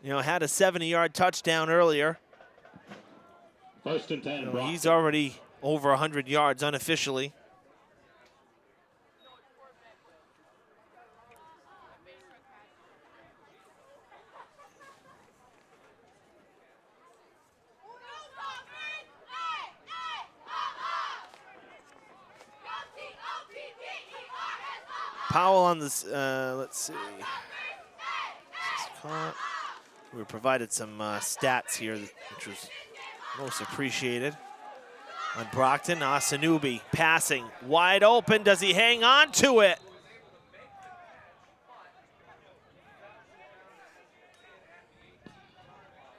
had a 70-yard touchdown earlier. 1st and 10. He's already over 100 yards unofficially. Powell on this, let's see. We provided some stats here, which was most appreciated. On Brockton, Asanubi passing, wide open. Does he hang on to it?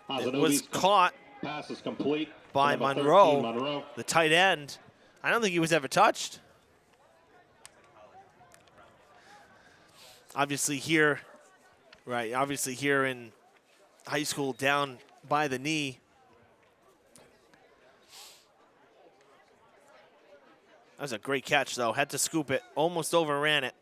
It was caught Pass is complete by Monroe, the tight end. I don't think he was ever touched. Obviously here in high school, down by the knee. That was a great catch, though. Had to scoop it, almost overran it.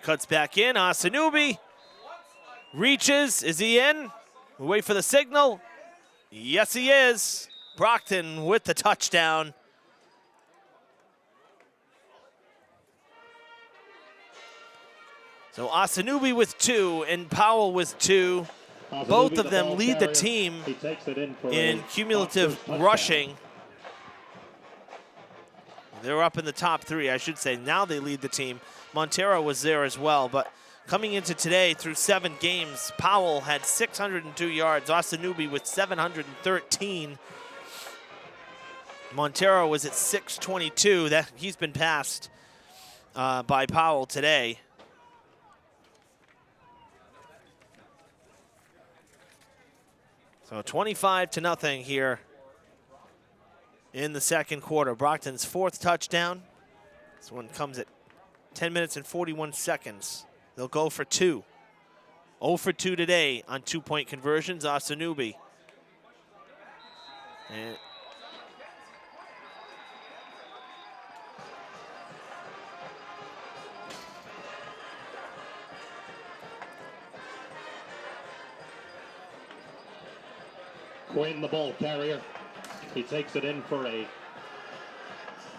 Cuts back in, Asanubi reaches, is he in? We wait for the signal. Yes, he is. Brockton with the touchdown. So Asanubi with 2 and Powell with 2. Both of them lead the team in cumulative rushing. They're up in the top 3, I should say. Now they lead the team. Montero was there as well, but coming into today through 7 games, Powell had 602 yards, Osanubi with 713. Montero was at 622. He's been passed by Powell today. So 25-0 here in the second quarter. Brockton's 4th touchdown. This one comes at 10 minutes and 41 seconds. They'll go for 2. 0 for 2 today on 2-point conversions. Osanubi. And Quinn, the ball carrier. He takes it in for a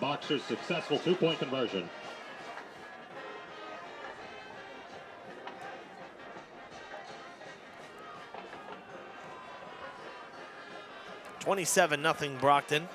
Boxer's successful 2-point conversion. $27-0 Brockton.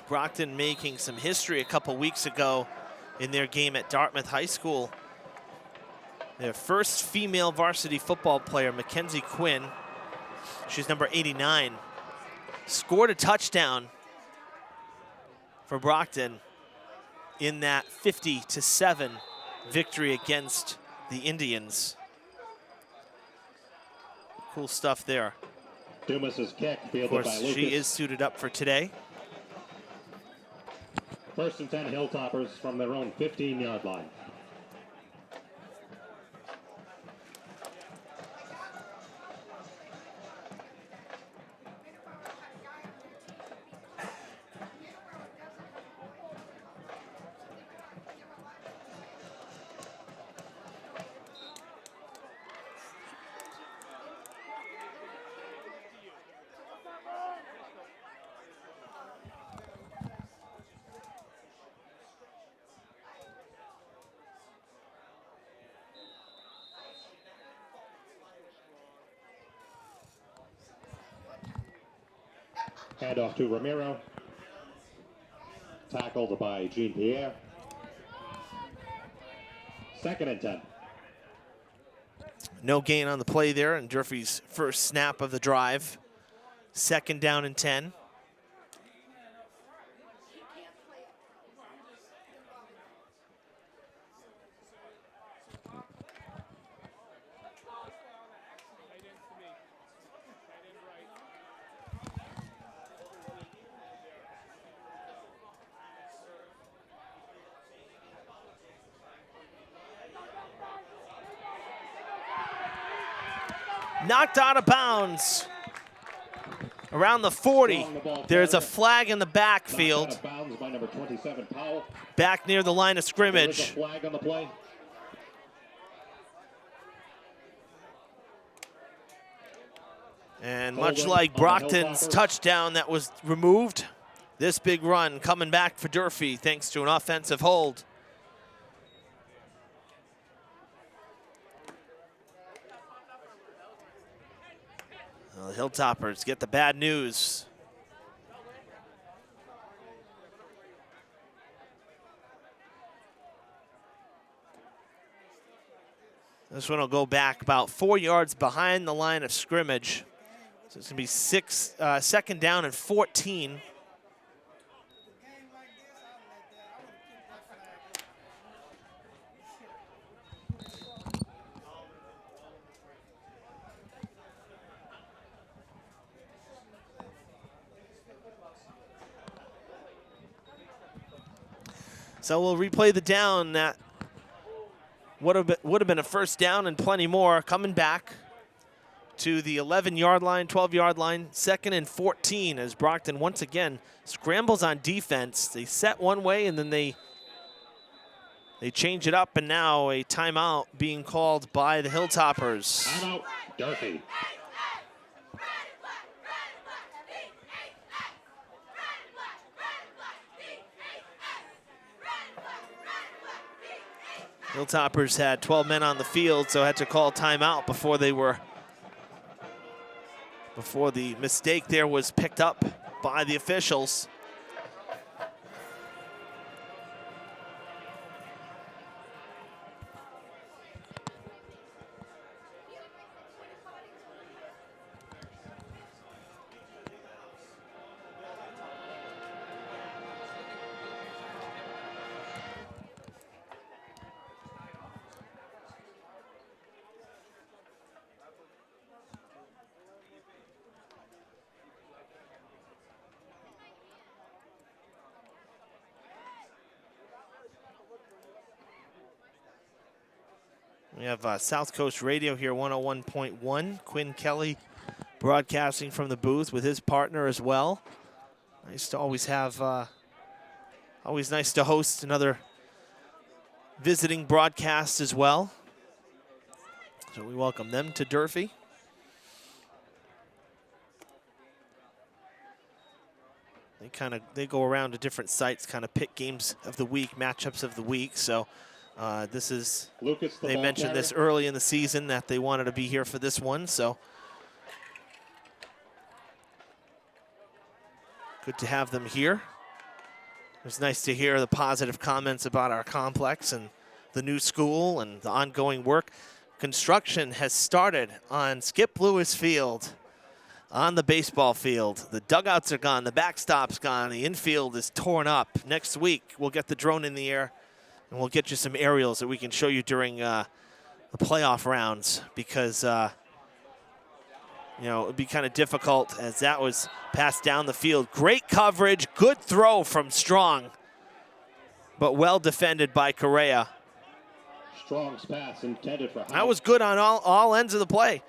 Brockton making some history a couple weeks ago in their game at Dartmouth High School. Their first female varsity football player, Mackenzie Quinn, she's number 89, scored a touchdown for Brockton in that 50-7 victory against the Indians. Cool stuff there. Dumas's kick, of course, she is suited up for today. 1st and 10 Hilltoppers from their own 15-yard line. Handoff to Ramiro. Tackled by Jean-Pierre. 2nd and 10. No gain on the play there, and Durfee's first snap of the drive. 2nd down and 10. Knocked out of bounds around the 40. There's a flag in the backfield. Back near the line of scrimmage. Flag on the play. And much like Brockton's touchdown that was removed, this big run coming back for Durfee thanks to an offensive hold. Well, the Hilltoppers get the bad news. This one will go back about 4 yards behind the line of scrimmage. So it's going to be 2nd down and 14. So we'll replay the down that would have been a 1st down and plenty more. Coming back to the 11-yard line, 12-yard line, 2nd and 14 as Brockton once again scrambles on defense. They set one way and then they change it up, and now a timeout being called by the Hilltoppers. Timeout, Durfee. Hilltoppers had 12 men on the field, so had to call timeout before the mistake there was picked up by the officials. We have South Coast Radio here, 101.1. Quinn Kelly broadcasting from the booth with his partner as well. Nice to always have, always nice to host another visiting broadcast as well. So we welcome them to Durfee. They go around to different sites, kind of pick games of the week, matchups of the week. So this is, they mentioned this early in the season that they wanted to be here for this one. So good to have them here. It was nice to hear the positive comments about our complex and the new school and the ongoing work. Construction has started on Skip Lewis Field, on the baseball field. The dugouts are gone, the backstop's gone, the infield is torn up. Next week, we'll get the drone in the air and we'll get you some aerials that we can show you during the playoff rounds, because you know, it'd be kind of difficult as that was passed down the field. Great coverage, good throw from Strong, but well defended by Correa. Strong's pass intended for That was good on all ends of the play.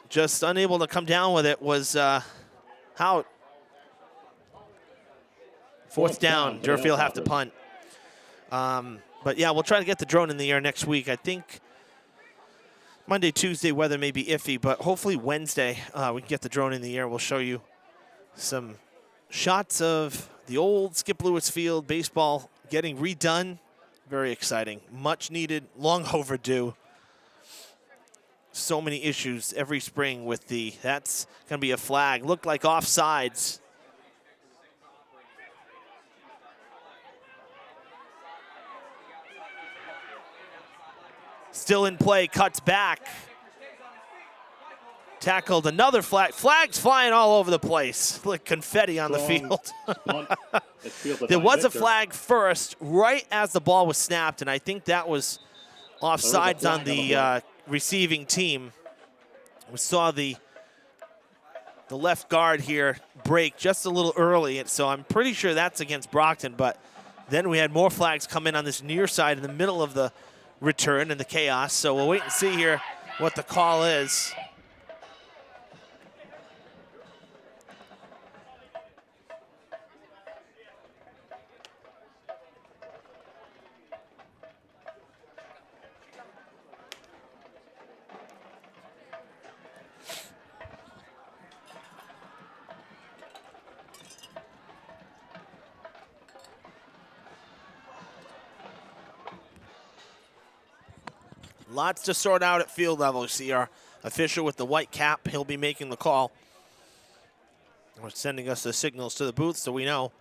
Just unable to come down with it was Hout. Fourth down. Durfee will have to punt. But yeah, we'll try to get the drone in the air next week. I think Monday, Tuesday weather may be iffy, but hopefully Wednesday we can get the drone in the air. We'll show you some shots of the old Skip Lewis Field baseball getting redone. Very exciting. Much needed, long overdue. So many issues every spring with that's going to be a flag. Looked like offsides. Still in play, cuts back. Tackled, another flag. Flags flying all over the place, like confetti on the field. There was a flag first, right as the ball was snapped, and I think that was offsides on the receiving team. We saw the left guard here break just a little early, and so I'm pretty sure that's against Brockton, but then we had more flags come in on this near side in the middle of the return and the chaos, so we'll wait and see here what the call is. Lots to sort out at field level. You see our official with the white cap. He'll be making the call. We're sending us the signals to the booth so we know.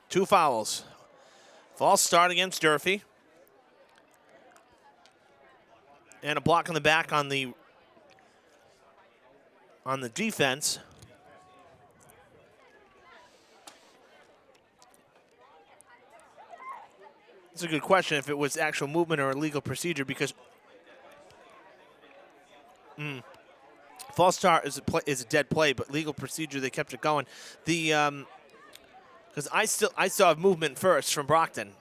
2 fouls. False start against Durfee. And a block in the back on the defense. It's a good question if it was actual movement or illegal procedure, because false start is a dead play, but legal procedure, they kept it going. The because I saw movement first from Brockton.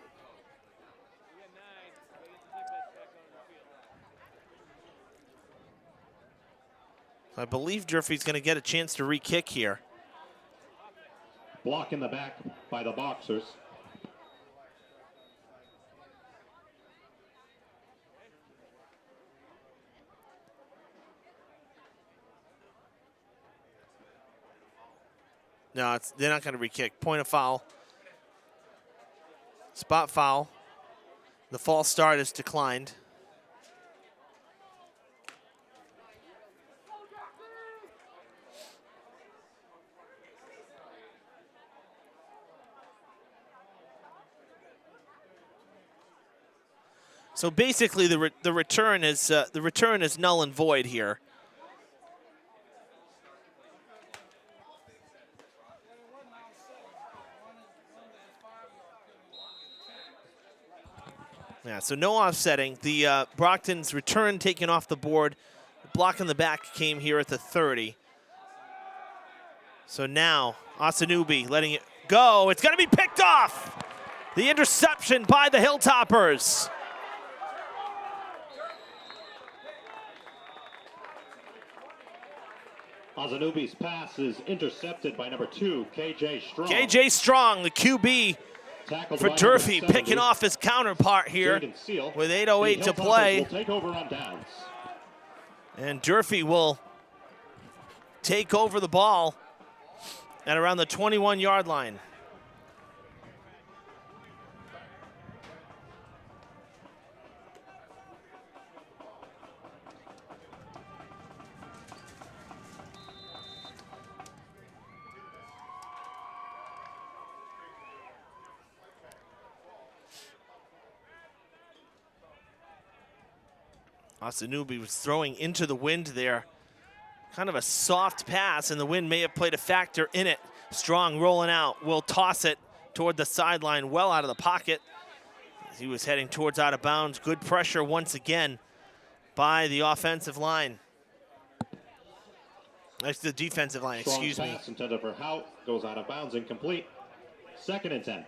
I believe Durfee's going to get a chance to re-kick here. Block in the back by the Boxers. No, they're not going to re-kick. Point of foul. Spot foul. The false start is declined. So basically, the return is null and void here. Yeah, so no offsetting. The Brockton's return taken off the board. The block in the back came here at the 30. So now Asanubi letting it go. It's going to be picked off. The interception by the Hilltoppers. Azanubi's pass is intercepted by number 2, KJ Strong. KJ Strong, the QB for Durfee, picking off his counterpart here with 8:08 to play. Will take over on downs. And Durfee will take over the ball at around the 21-yard line. Asanubi was throwing into the wind there. Kind of a soft pass, and the wind may have played a factor in it. Strong rolling out, will toss it toward the sideline, well out of the pocket. As he was heading towards out of bounds. Good pressure once again by the offensive line. That's the defensive line, excuse me. Pass intended for Hout, goes out of bounds, incomplete. 2nd and 10.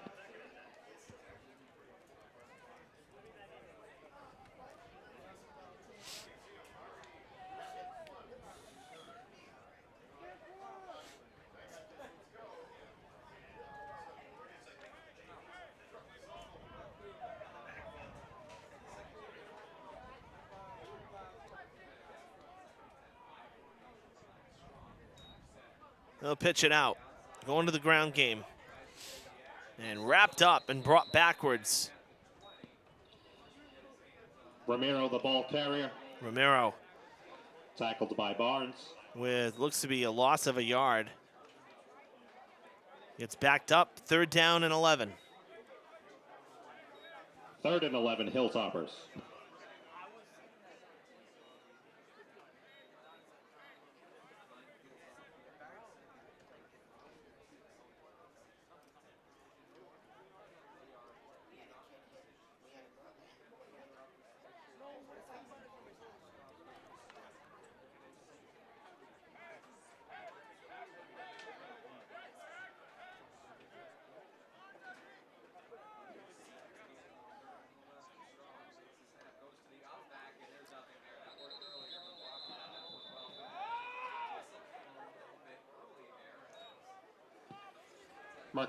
They'll pitch it out, going to the ground game. And wrapped up and brought backwards. Romero, the ball carrier. Romero. Tackled by Barnes. With looks to be a loss of a yard. Gets backed up, 3rd down and 11. 3rd and 11, Hilltoppers.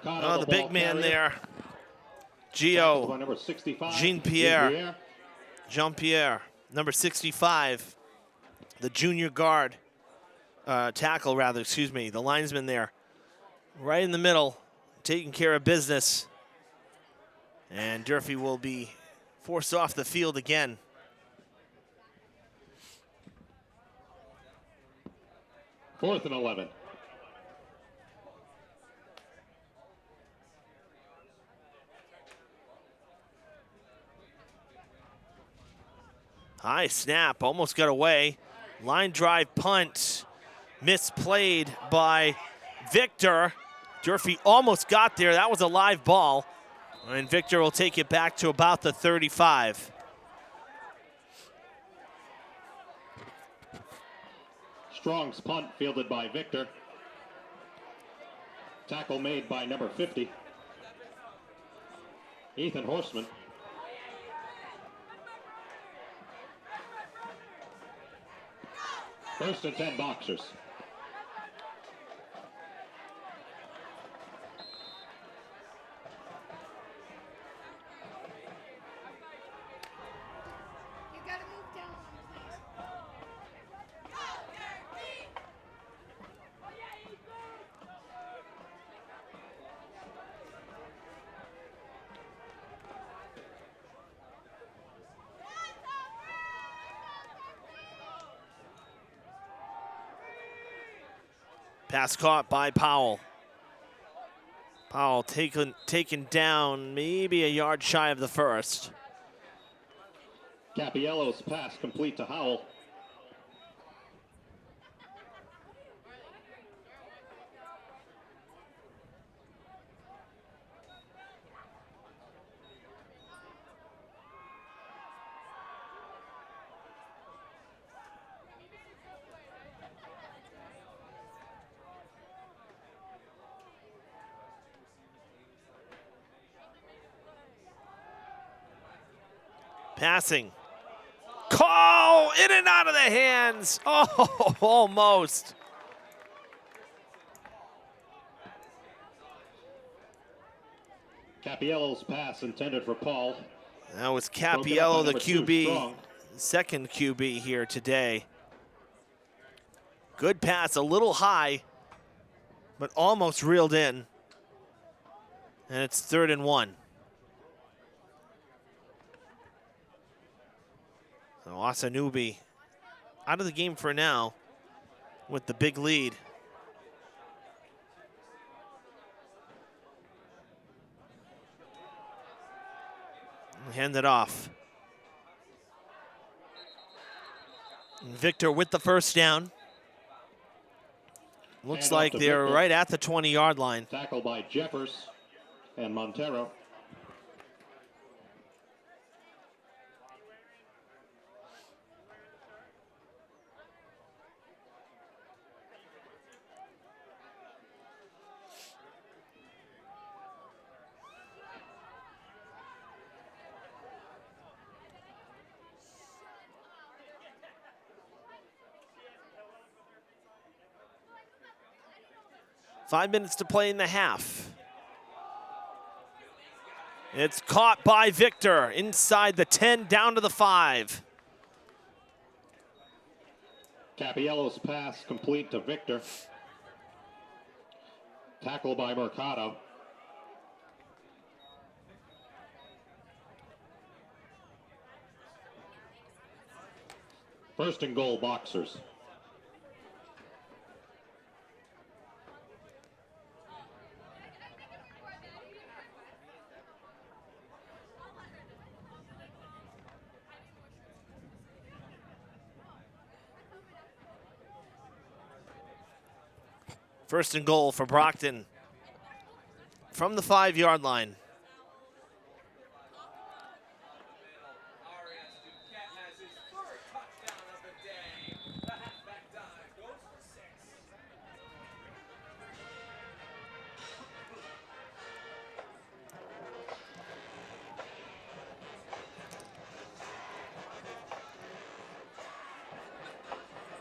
Oh, the big man there. Jean-Pierre. Jean-Pierre, number 65. The junior guard. Tackle, rather, excuse me. The linesman there. Right in the middle, taking care of business. And Durfee will be forced off the field again. Fourth and 11. High snap, almost got away. Line drive punt, misplayed by Victor. Durfee almost got there. That was a live ball. And Victor will take it back to about the 35. Strong's punt fielded by Victor. Tackle made by number 50. Ethan Horseman. First and 10 Boxers. Pass caught by Powell. Powell taken down maybe a yard shy of the first. Capiello's pass complete to Howell. Passing. Call in and out of the hands. Oh, almost. Capiello's pass intended for Paul. That was Capiello, the QB, Strong. second QB here today. Good pass, a little high, but almost reeled in. And it's 3rd and 1. So Asanubi out of the game for now with the big lead. Hand it off. And Victor with the first down. Looks Hand like off to they're Victor. right at the 20-yard line. Tackled by Jeffers and Montero. Five minutes to play in the half. It's caught by Victor inside the 10, down to the 5. Capiello's pass complete to Victor. Tackle by Mercado. First and goal, Boxers. First and goal for Brockton from the 5-yard line.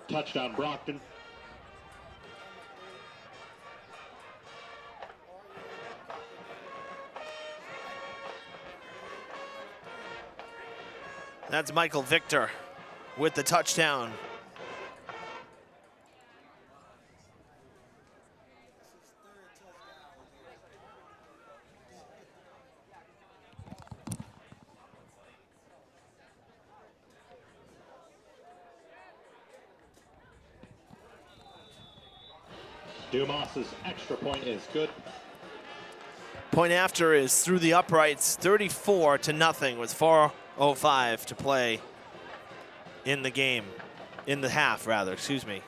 Touchdown, Brockton. That's Michael Victor with the touchdown. Dumas's extra point is good. Point after is through the uprights, 34-0 with 4:05 to play in the game, in the half rather, excuse me.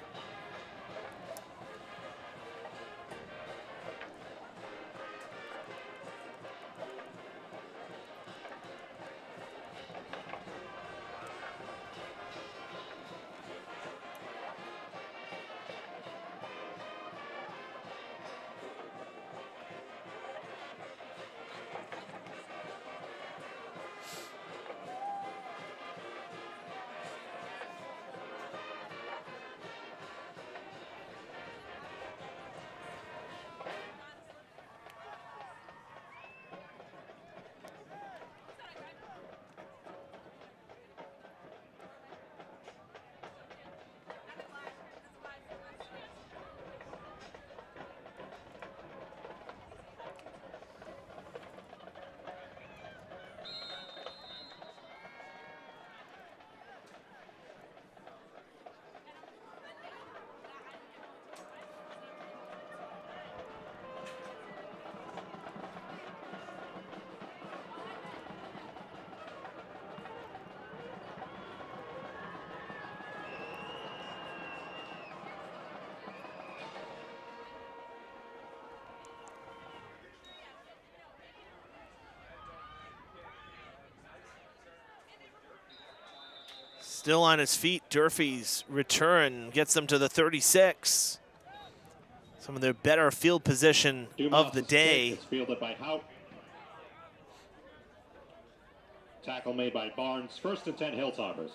Still on his feet. Durfee's return gets them to the 36. Some of their better field position of the day. It's fielded by Hout. Tackle made by Barnes. 1st and 10 Hilltoppers.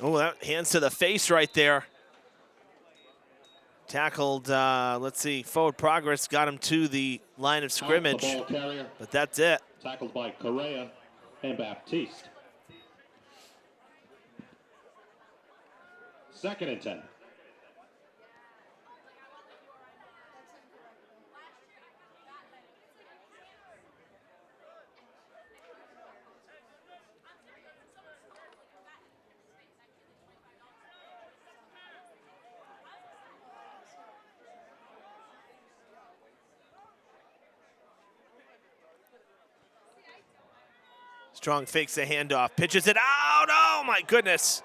Oh, that hands to the face right there. Tackled, let's see, forward progress got him to the line of scrimmage. The ball carrier. But that's it. Tackled by Correa and Baptiste. 2nd and 10. Strong fakes the handoff, pitches it out. Oh my goodness.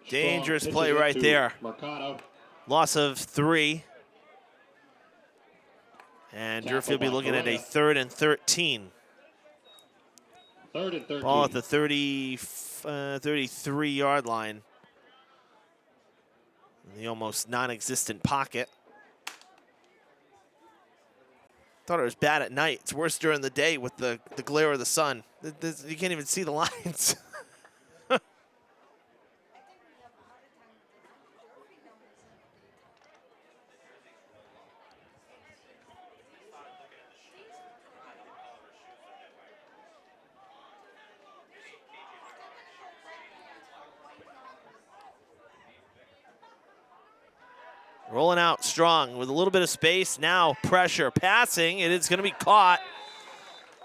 Dangerous play right there. Mercado. Loss of 3. And Durfee will be looking at a 3rd and 13. 3rd and 13. Ball at the 33-yard line. The almost non-existent pocket. Thought it was bad at night. It's worse during the day with the glare of the sun. You can't even see the lines. Rolling out strong with a little bit of space. Now pressure, passing. It is going to be caught.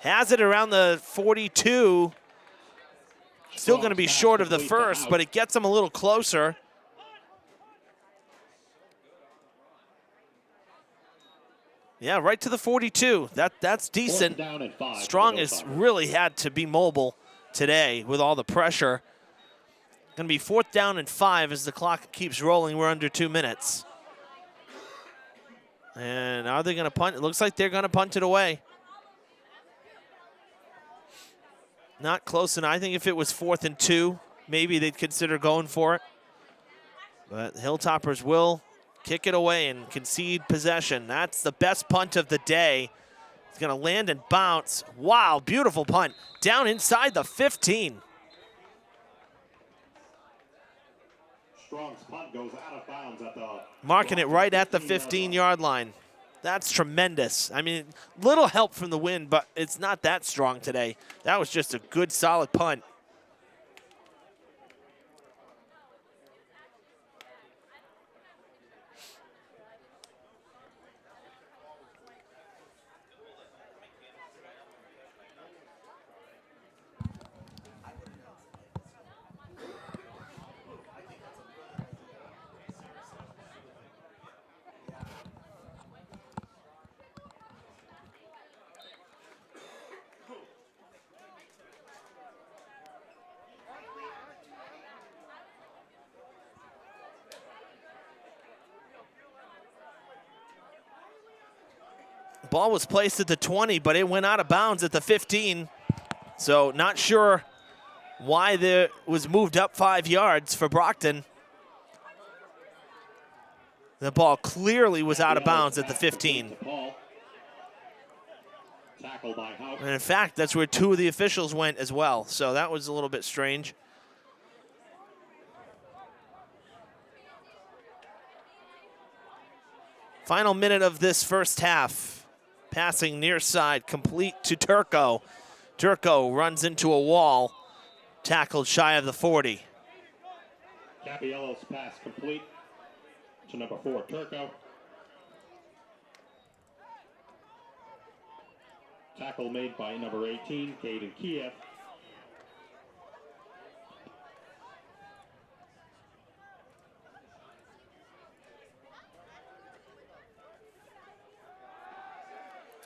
Has it around the 42. Still going to be short of the first, but it gets him a little closer. Yeah, right to the 42. That's decent. Strong has really had to be mobile today with all the pressure. Going to be 4th down and 5 as the clock keeps rolling. We're under 2 minutes. And are they going to punt? It looks like they're going to punt it away. Not close enough. I think if it was 4th and 2, maybe they'd consider going for it. But the Hilltoppers will kick it away and concede possession. That's the best punt of the day. It's going to land and bounce. Wow, beautiful punt. Down inside the 15. Strong's punt goes out of bounds at the Marking it right at the 15-yard line. That's tremendous. I mean, little help from the wind, but it's not that strong today. That was just a good, solid punt. Ball was placed at the 20, but it went out of bounds at the 15. So not sure why it was moved up 5 yards for Brockton. The ball clearly was out of bounds at the 15. And in fact, that's where 2 of the officials went as well. So that was a little bit strange. Final minute of this first half. Passing near side, complete to Turco. Turco runs into a wall, tackled shy of the 40. Capiello's pass complete. to number 4, Turco. Tackle made by number 18, Caden Kiev.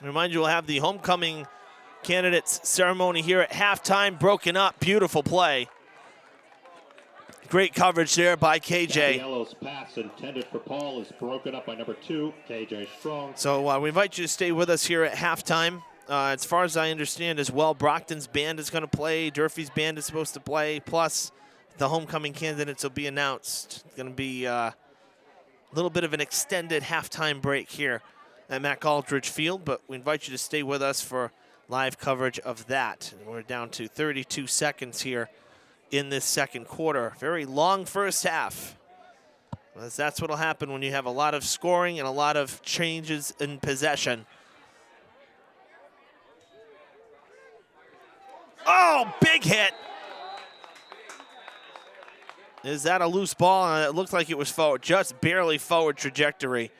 Remind you, we'll have the homecoming candidates ceremony here at halftime. Broken up, beautiful play. Great coverage there by KJ. Yellow's pass intended for Paul is broken up by number 2, KJ Strong. So we invite you to stay with us here at halftime. As far as I understand as well, Brockton's band is going to play, Durfee's band is supposed to play, plus the homecoming candidates will be announced. It's going to be a little bit of an extended halftime break here at Mack Aldridge Field, but we invite you to stay with us for live coverage of that. And we're down to 32 seconds here in this second quarter. Very long first half. That's what will happen when you have a lot of scoring and a lot of changes in possession. Oh, big hit. Is that a loose ball? It looked like it was forward, just barely forward trajectory.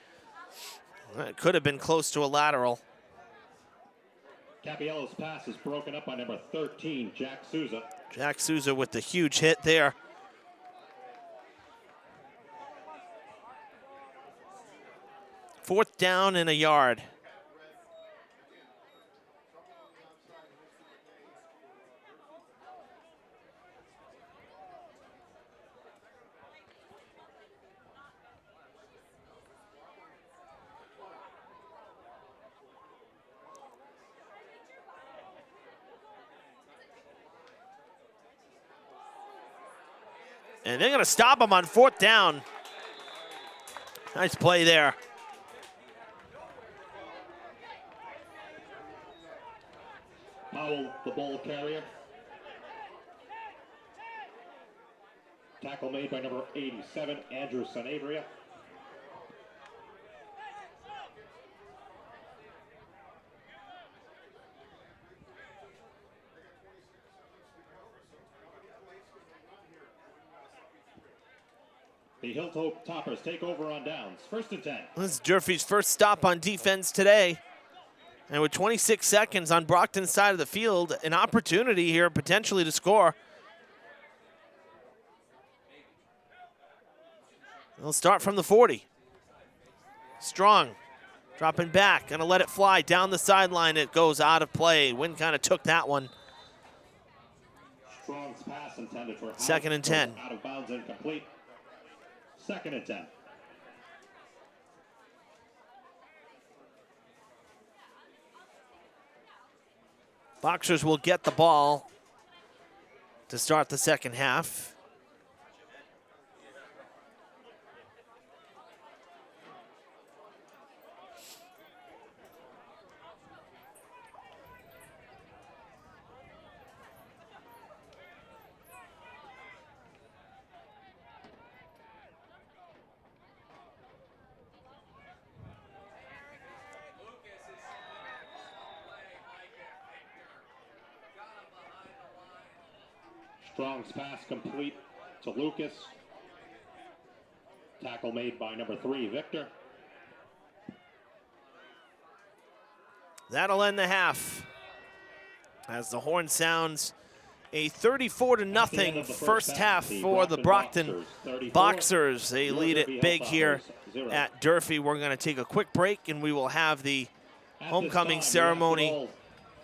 It could have been close to a lateral. Capiello's pass is broken up by number 13, Jack Souza. Jack Souza with the huge hit there. Fourth down and a yard. And they're going to stop him on fourth down. Nice play there. Powell, the ball carrier. Tackle made by number 87, Andrew Sanabria. The Hilltoppers take over on downs. 1st and 10. This is Durfee's first stop on defense today. And with 26 seconds on Brockton's side of the field, an opportunity here potentially to score. They'll start from the 40. Strong, dropping back, gonna let it fly down the sideline. It goes out of play. Wind kind of took that one. Strong's pass intended for 2nd and 10. Out of bounds, incomplete. 2nd and 10. Boxers will get the ball to start the second half. Strong's pass complete to Lucas. Tackle made by number 3, Victor. That'll end the half. As the horn sounds, a 34-0 first half for the Brockton Boxers. They lead it big here at Durfee. We're going to take a quick break, and we will have the homecoming ceremony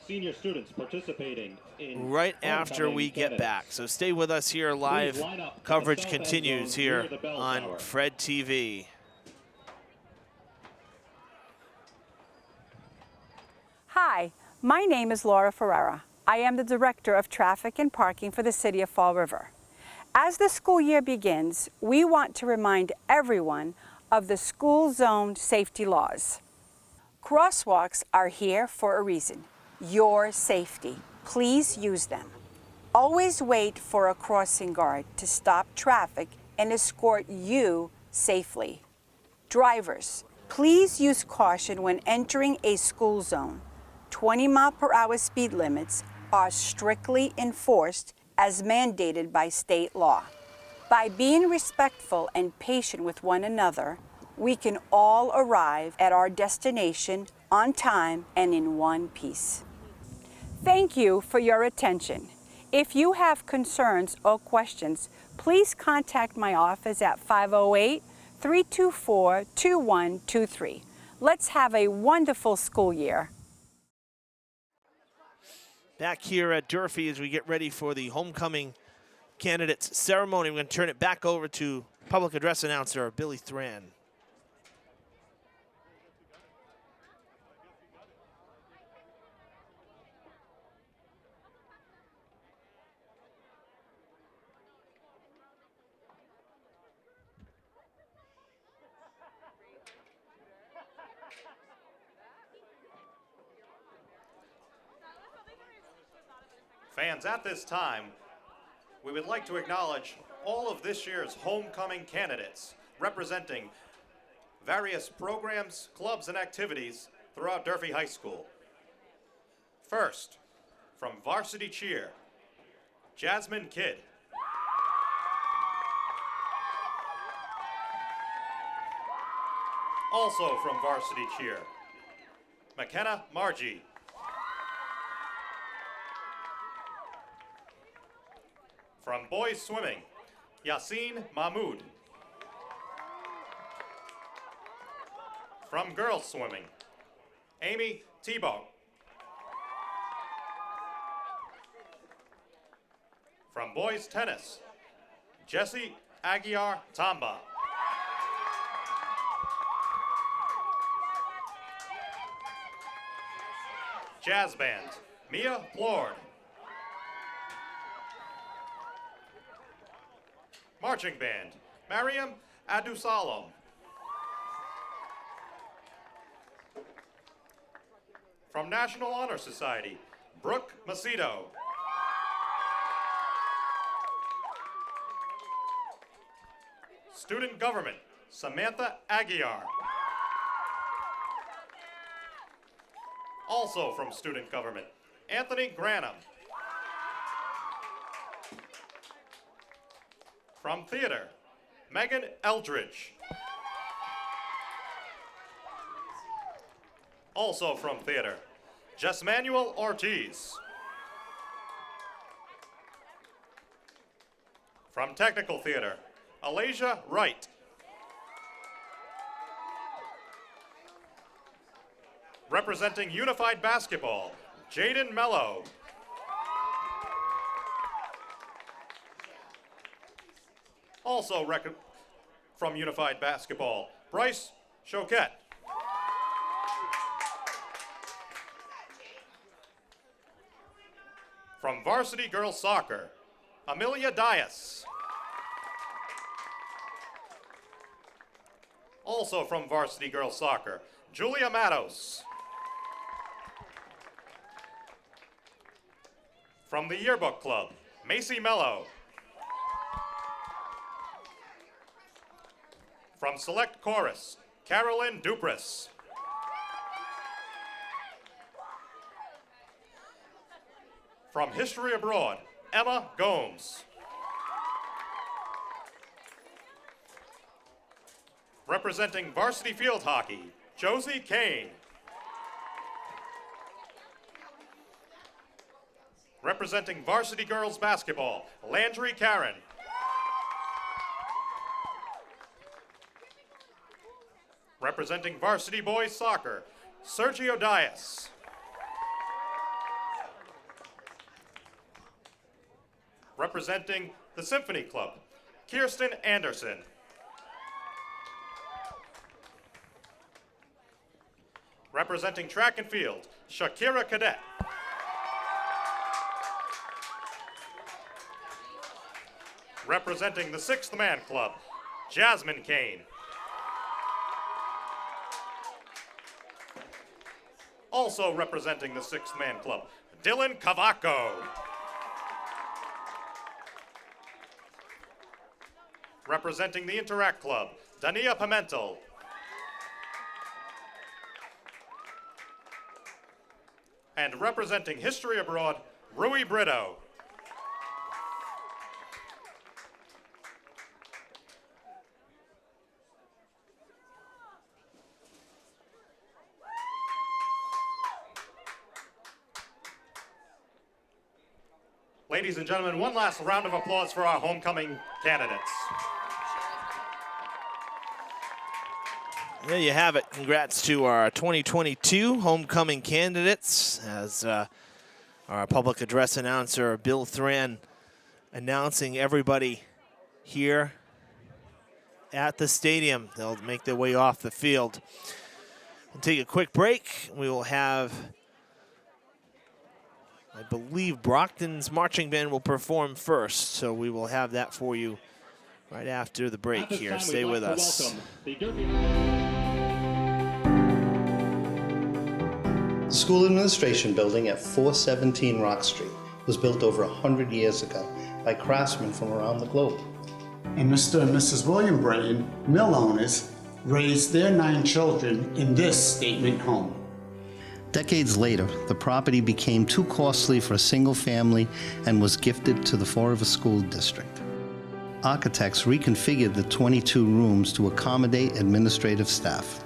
Senior students participating in right after we get back. So stay with us here. Live coverage continues here on Fred TV. Hi, my name is Laura Ferreira. I am the Director of Traffic and Parking for the City of Fall River. As the school year begins, we want to remind everyone of the school zone safety laws. Crosswalks are here for a reason. Your safety. Please use them. Always wait for a crossing guard to stop traffic and escort you safely. Drivers, please use caution when entering a school zone. 20-mile-per-hour speed limits are strictly enforced as mandated by state law. By being respectful and patient with one another, we can all arrive at our destination on time and in one piece. Thank you for your attention. If you have concerns or questions, please contact my office at 508-324-2123. Let's have a wonderful school year. Back here at Durfee as we get ready for the homecoming candidates ceremony. We're going to turn it back over to public address announcer Billy Thran. Fans, at this time, we would like to acknowledge all of this year's homecoming candidates representing various programs, clubs, and activities throughout Durfee High School. First, from Varsity Cheer, Jasmine Kidd. Also from Varsity Cheer, McKenna Margie. From Boys Swimming, Yassine Mahmoud. From Girls Swimming, Amy Tebow. From Boys Tennis, Jesse Aguiar Tamba. Jazz Band, Mia Plord. Marching Band, Mariam Adusalom. From National Honor Society, Brooke Macedo. Student Government, Samantha Aguiar. Also from Student Government, Anthony Granum. From Theater, Megan Eldridge. Also from Theater, Jesmanuel Ortiz. From Technical Theater, Alasia Wright. Representing Unified Basketball, Jaden Mello. Also from Unified Basketball, Bryce Choquette. From Varsity Girls Soccer, Amelia Dias. Also from Varsity Girls Soccer, Julia Matos. From the Yearbook Club, Macy Mello. From Select Chorus, Carolyn Dupris. From History Abroad, Emma Gomes. Representing Varsity Field Hockey, Josie Kane. Representing Varsity Girls Basketball, Landry Karen. Representing Varsity Boys Soccer, Sergio Dias. Representing the Symphony Club, Kirsten Anderson. Representing Track and Field, Shakira Cadet. Representing the Sixth Man Club, Jasmine Kane. Also representing the Sixth Man Club, Dylan Cavaco. Representing the Interact Club, Dania Pimentel. And representing History Abroad, Rui Brito. Ladies and gentlemen, one last round of applause for our homecoming candidates. There you have it. Congrats to our 2022 homecoming candidates, as our public address announcer, Bill Thran, announcing everybody here at the stadium. They'll make their way off the field. We'll take a quick break. We will have, I believe, Brockton's marching band will perform first, so we will have that for you right after the break here. Stay with us. The school administration building at 417 Rock Street was built over 100 years ago by craftsmen from around the globe. And Mr. and Mrs. William Brighton, mill owners, raised their 9 children in this statement home. Decades later, the property became too costly for a single family and was gifted to the Fall River School District. Architects reconfigured the 22 rooms to accommodate administrative staff.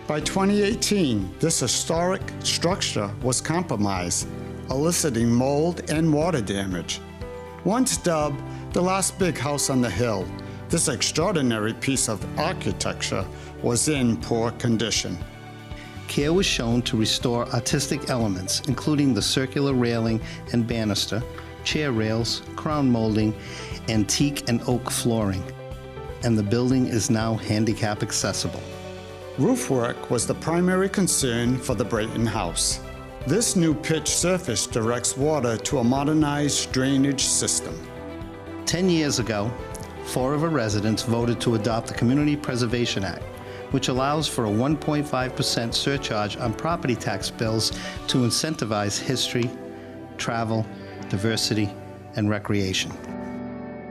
By 2018, this historic structure was compromised, eliciting mold and water damage. Once dubbed the last big house on the hill, this extraordinary piece of architecture was in poor condition. Care was shown to restore artistic elements, including the circular railing and banister, chair rails, crown molding, antique and oak flooring. And the building is now handicap accessible. Roof work was the primary concern for the Brighton house. This new pitch surface directs water to a modernized drainage system. 10 years ago, Fall River residents voted to adopt the Community Preservation Act, which allows for a 1.5% surcharge on property tax bills to incentivize history, travel, diversity, and recreation.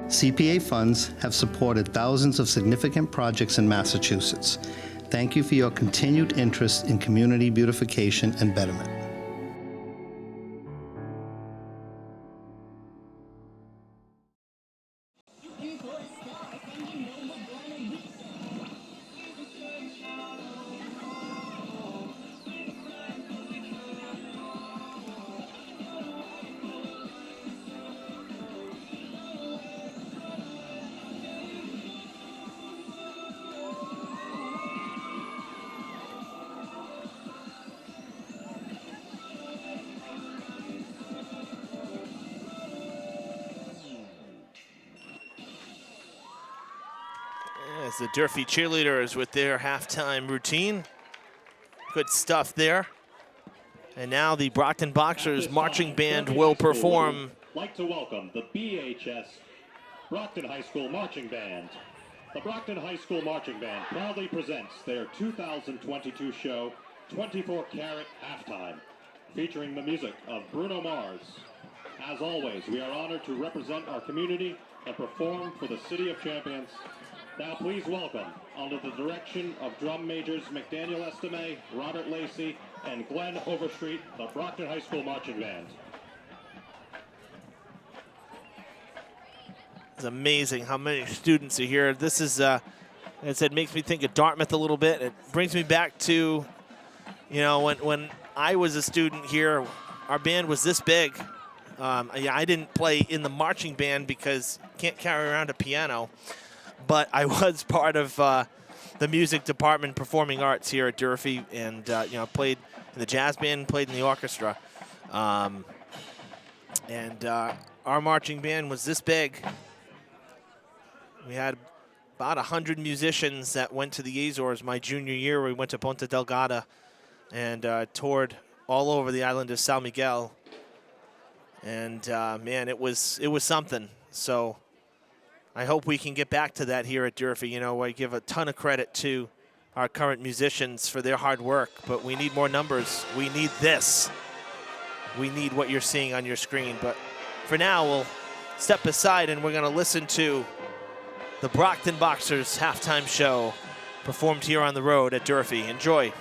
CPA funds have supported thousands of significant projects in Massachusetts. Thank you for your continued interest in community beautification and betterment. As the Durfee cheerleaders with their halftime routine. Good stuff there. And now the Brockton Boxers marching band will perform. I'd like to welcome the BHS Brockton High School Marching Band. The Brockton High School Marching Band proudly presents their 2022 show, 24 Karat Halftime, featuring the music of Bruno Mars. As always, we are honored to represent our community and perform for the City of Champions. Now please welcome, under the direction of drum majors McDaniel Estime, Robert Lacey, and Glenn Overstreet, the Brockton High School Marching Band. It's amazing how many students are here. This is, as I said, makes me think of Dartmouth a little bit. It brings me back to, you know, when I was a student here, our band was this big. Yeah, I didn't play in the marching band because you can't carry around a piano. But I was part of the music department, performing arts here at Durfee, and you know, played in the jazz band, played in the orchestra, and our marching band was this big. We had about 100 musicians that went to the Azores my junior year. We went to Ponta Delgada and toured all over the island of San Miguel, and man, it was something. So I hope we can get back to that here at Durfee. You know, I give a ton of credit to our current musicians for their hard work, but we need more numbers. We need this. We need what you're seeing on your screen. But for now, we'll step aside and we're going to listen to the Brockton Boxers halftime show performed here on the road at Durfee. Enjoy.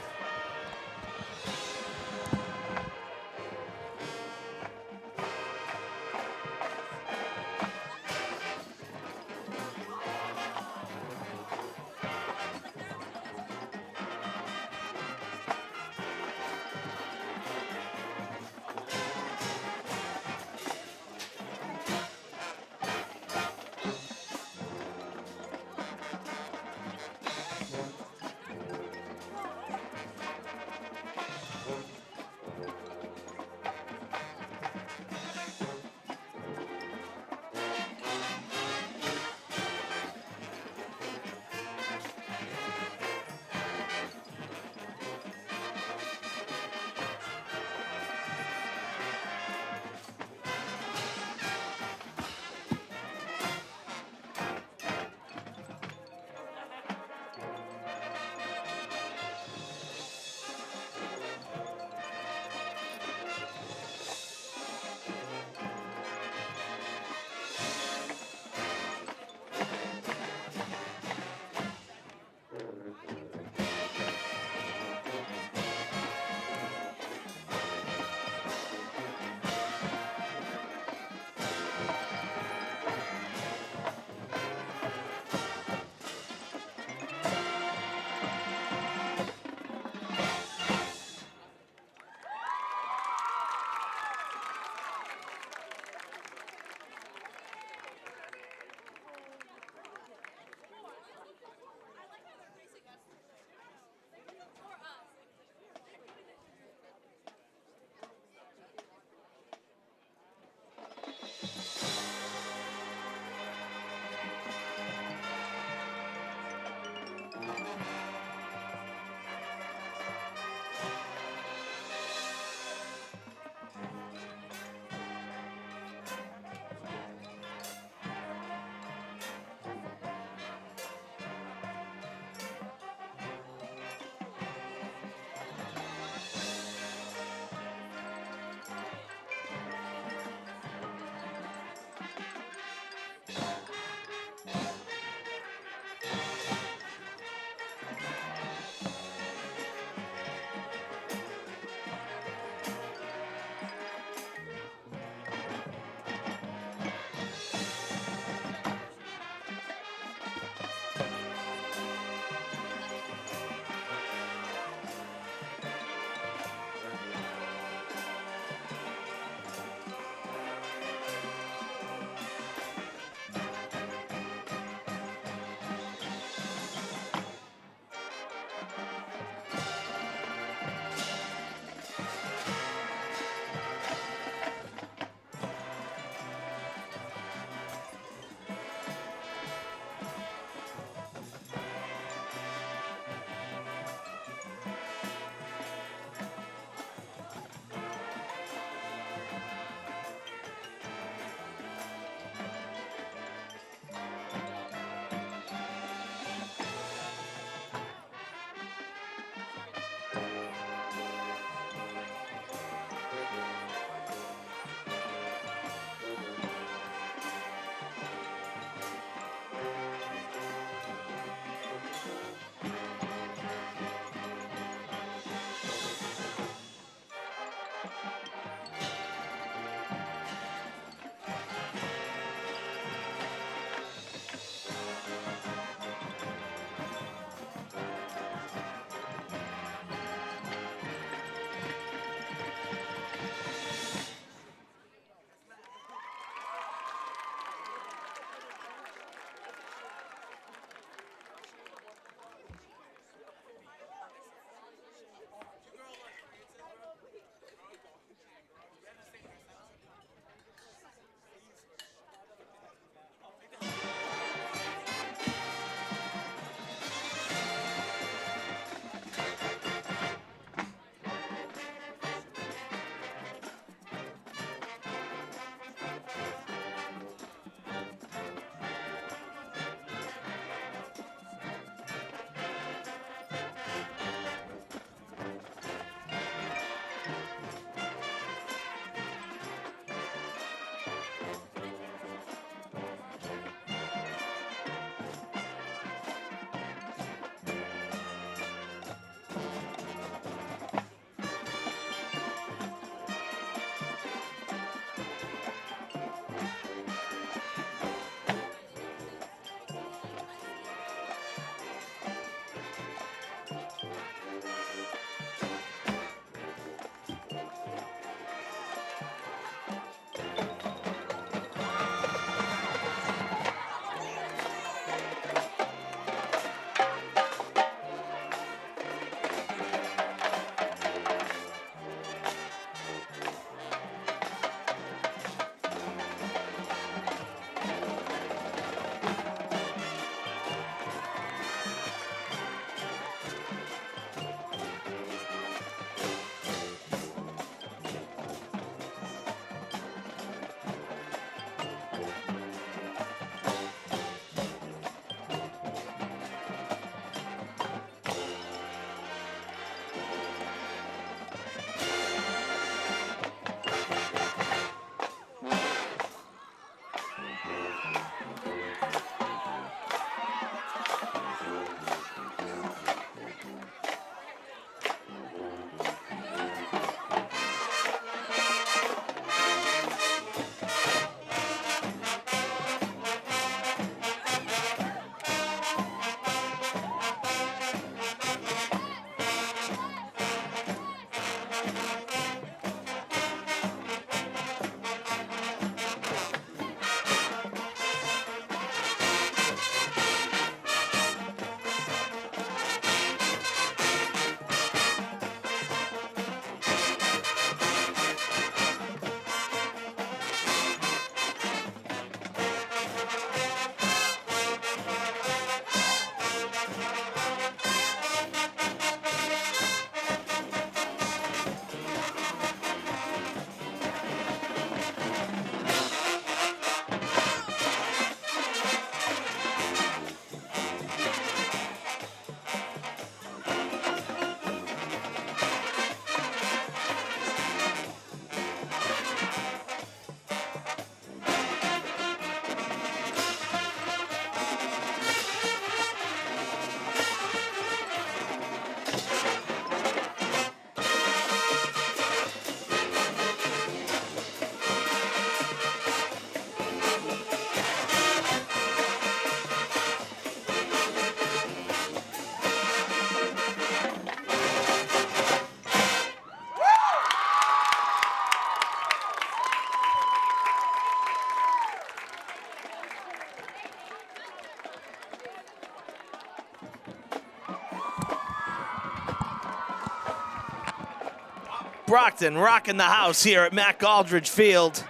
Brockton rocking the house here at Mac Aldridge Field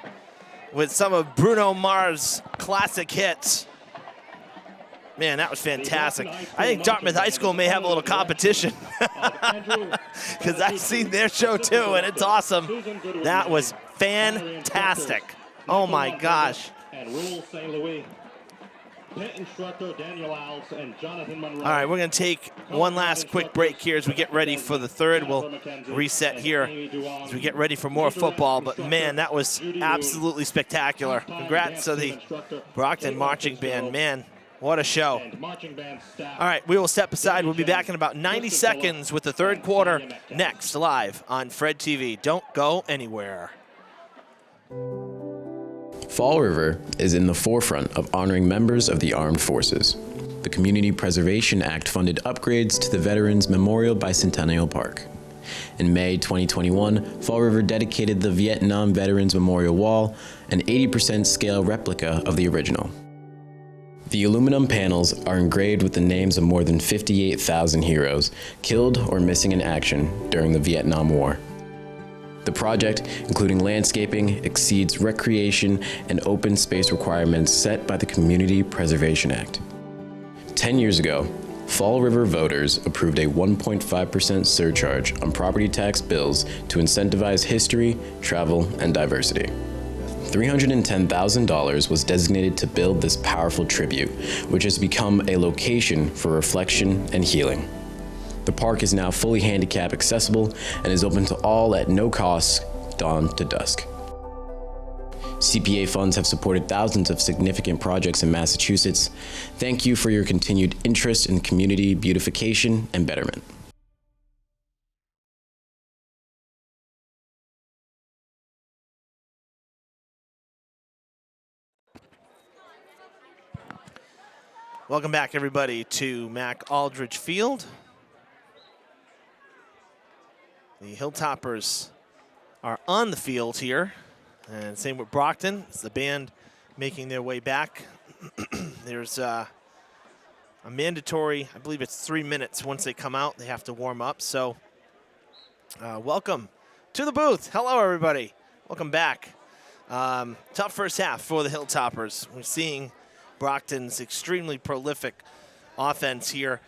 with some of Bruno Mars' classic hits. Man, that was fantastic. I think Dartmouth High School may have a little competition because I've seen their show too, and it's awesome. That was fantastic. Oh my gosh. And Rule St. Louis. Pit instructor Daniel Alves and Jonathan Monroe. All right, we're going to take one last quick break here as we get ready for the third. We'll reset here as we get ready for more football. But, man, that was absolutely spectacular. Congrats to the Brockton Marching Band. Man, what a show. All right, we will step aside. We'll be back in about 90 seconds with the third quarter next live on Fred TV. Don't go anywhere. Fall River is in the forefront of honoring members of the armed forces. The Community Preservation Act funded upgrades to the Veterans Memorial Bicentennial Park. In May 2021, Fall River dedicated the Vietnam Veterans Memorial Wall, an 80% scale replica of the original. The aluminum panels are engraved with the names of more than 58,000 heroes killed or missing in action during the Vietnam War. The project, including landscaping, exceeds recreation and open space requirements set by the Community Preservation Act. 10 years ago, Fall River voters approved a 1.5% surcharge on property tax bills to incentivize history, travel, and diversity. $310,000 was designated to build this powerful tribute, which has become a location for reflection and healing. The park is now fully handicap accessible and is open to all at no cost, dawn to dusk. CPA funds have supported thousands of significant projects in Massachusetts. Thank you for your continued interest in community beautification and betterment. Welcome back, everybody, to Mac Aldridge Field. The Hilltoppers are on the field here, and same with Brockton. It's the band making their way back. There's a mandatory, I believe it's 3 minutes once they come out. They have to warm up. So welcome to the booth. Hello, everybody. Welcome back. Tough first half for the Hilltoppers. We're seeing Brockton's extremely prolific offense here.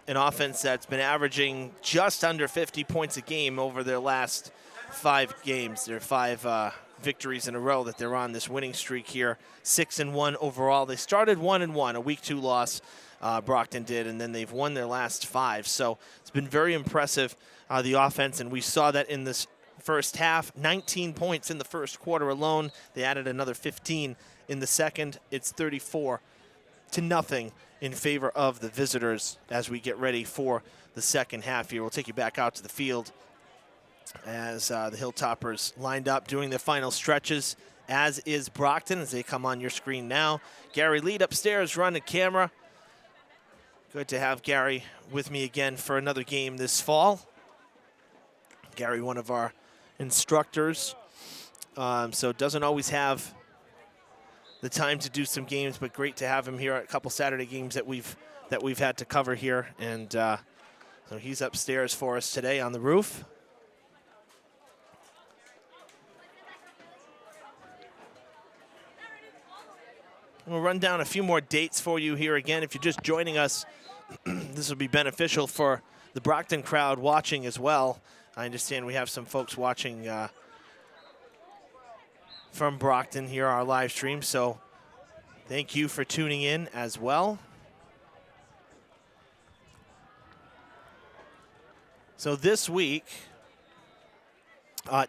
An offense that's been averaging just under 50 points a game over their last 5 games. Their 5 victories in a row that they're on this winning streak here. 6-1 overall. They started 1-1, a week 2 loss, Brockton did, and then they've won their last 5. So it's been very impressive, the offense, and we saw that in this first half. 19 points in the first quarter alone. They added another 15 in the second. It's 34-0 in favor of the visitors as we get ready for the second half here. We'll take you back out to the field as the Hilltoppers lined up doing their final stretches, as is Brockton, as they come on your screen now. Gary Lead upstairs running camera. Good to have Gary with me again for another game this fall. Gary, one of our instructors, so doesn't always have the time to do some games, but great to have him here at a couple Saturday games that we've had to cover here. And so he's upstairs for us today on the roof. We'll run down a few more dates for you here again. If you're just joining us, this will be beneficial for the Brockton crowd watching as well. I understand we have some folks watching from Brockton here, our live stream, so thank you for tuning in as well. So this week,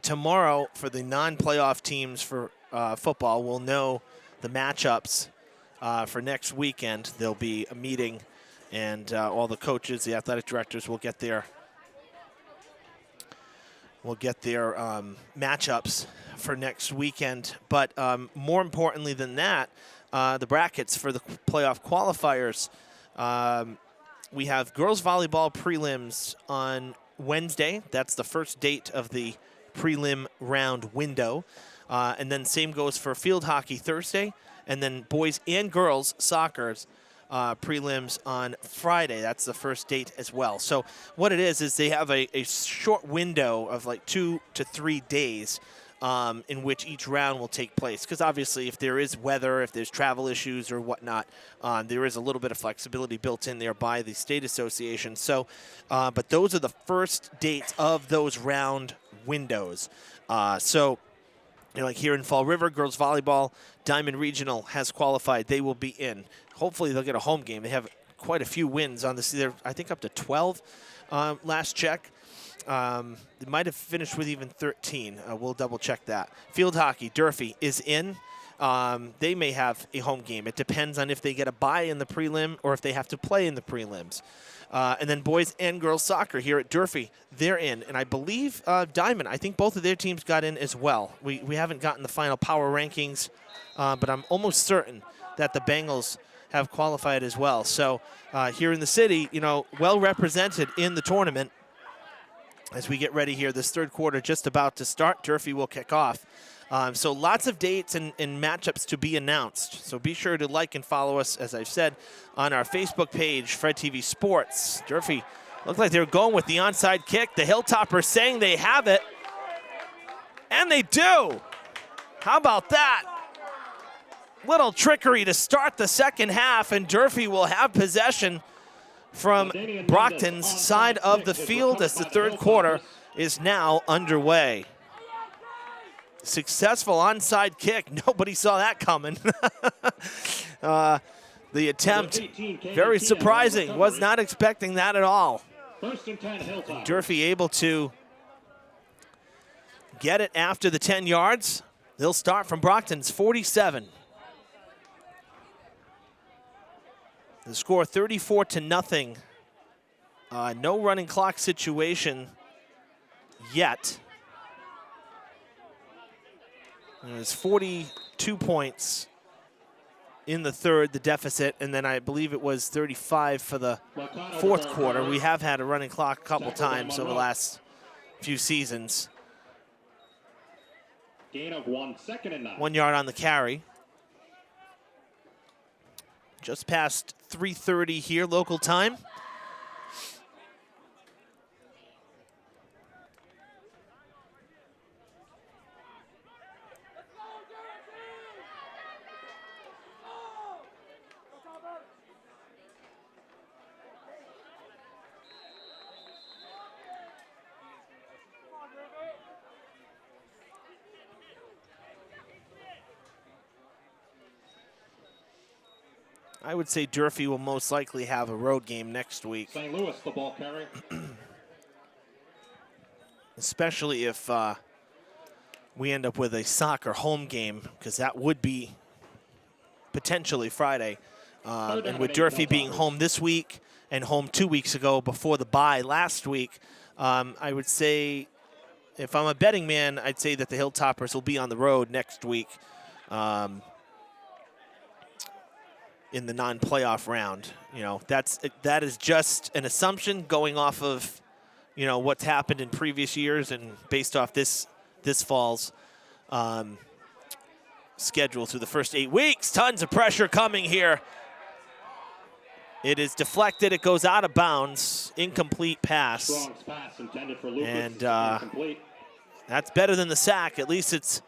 tomorrow for the non-playoff teams for football, we'll know the matchups for next weekend. There'll be a meeting, and all the coaches, the athletic directors will get their matchups for next weekend. But more importantly than that, the brackets for the playoff qualifiers. We have girls volleyball prelims on Wednesday. That's the first date of the prelim round window. And then same goes for field hockey Thursday. And then boys and girls soccer prelims on Friday. That's the first date as well. So what it is they have a short window of like 2 to 3 days in which each round will take place. Because obviously if there is weather, if there's travel issues or whatnot, there is a little bit of flexibility built in there by the state association. So, but those are the first dates of those round windows. So, you know, like here in Fall River, girls volleyball, Diamond Regional has qualified. They will be in. Hopefully they'll get a home game. They have quite a few wins on this. They're, I think, up to 12 last check. They might have finished with even 13. We'll double check that. Field hockey, Durfee is in. They may have a home game. It depends on if they get a bye in the prelim or if they have to play in the prelims. And then boys and girls soccer here at Durfee, they're in. And I believe Diamond, I think both of their teams got in as well. We haven't gotten the final power rankings, but I'm almost certain that the Bengals have qualified as well. So here in the city, you know, well represented in the tournament. As we get ready here, this third quarter just about to start, Durfee will kick off. So lots of dates and matchups to be announced. So be sure to like and follow us, as I've said, on our Facebook page, Fred TV Sports. Durfee looked like they were going with the onside kick. The Hilltoppers saying they have it. And they do. How about that? Little trickery to start the second half, and Durfee will have possession from Brockton's side of the field as the third quarter is now underway. Successful onside kick. Nobody saw that coming. The attempt, very surprising. Was not expecting that at all. Durfee able to get it after the 10 yards. They'll start from Brockton's 47. The score 34-0. No running clock situation yet. There's 42 points in the third, the deficit, and then I believe it was 35 for the fourth quarter. We have had a running clock a couple times over the last few seasons. Gain of 1 second and 9. 1 yard on the carry. Just past 3:30 here, local time. I would say Durfee will most likely have a road game next week. St. Louis, the ball carrier. Especially if we end up with a soccer home game, because that would be potentially Friday. And with Durfee being home this week and home 2 weeks ago before the bye last week, I would say, if I'm a betting man, I'd say that the Hilltoppers will be on the road next week. In the non-playoff round. You know, that is just an assumption going off of, you know, what's happened in previous years and based off this fall's schedule through the first 8 weeks. Tons of pressure coming here. It is deflected. It goes out of bounds. Incomplete pass. Strong's pass intended for Lucas. And Incomplete. that's better than the sack. At least it's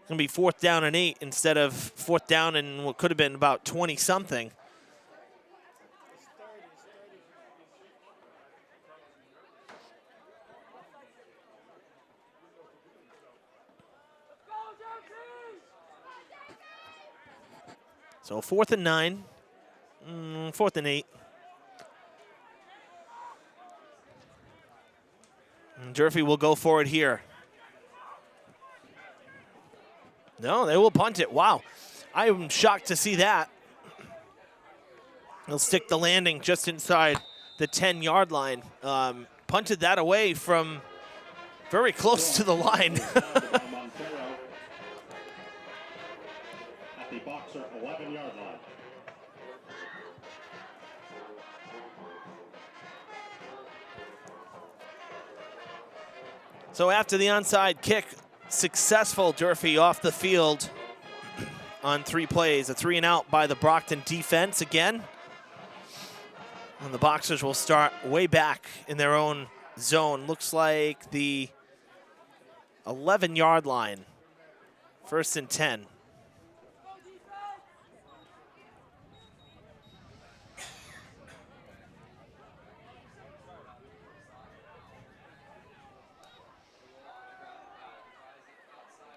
going to be 4th down and 8 instead of 4th down and what could have been about 20-something. So 4th and 9, 4th and 8. And Durfee will go for it here. No, they will punt it. Wow. I am shocked to see that. They'll stick the landing just inside the 10-yard line. Punted that away from very close to the line. At the Boxer 11-yard line. So after the onside kick, successful, Durfee off the field on 3 plays. A 3 and out by the Brockton defense again. And the Boxers will start way back in their own zone. Looks like the 11-yard line. 1st and 10.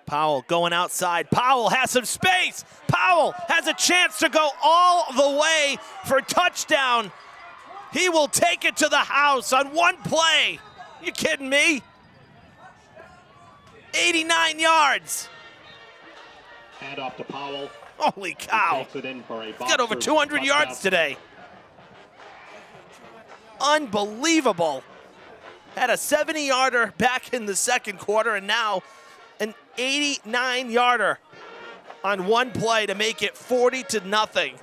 Powell going outside. Powell has some space. Powell has a chance to go all the way for touchdown. He will take it to the house on 1 play. You kidding me? 89 yards. Hand off to Powell. Holy cow. He's got over 200 yards today. Unbelievable. Had a 70-yarder back in the second quarter, and now an 89-yarder on 1 play to make it 40-0.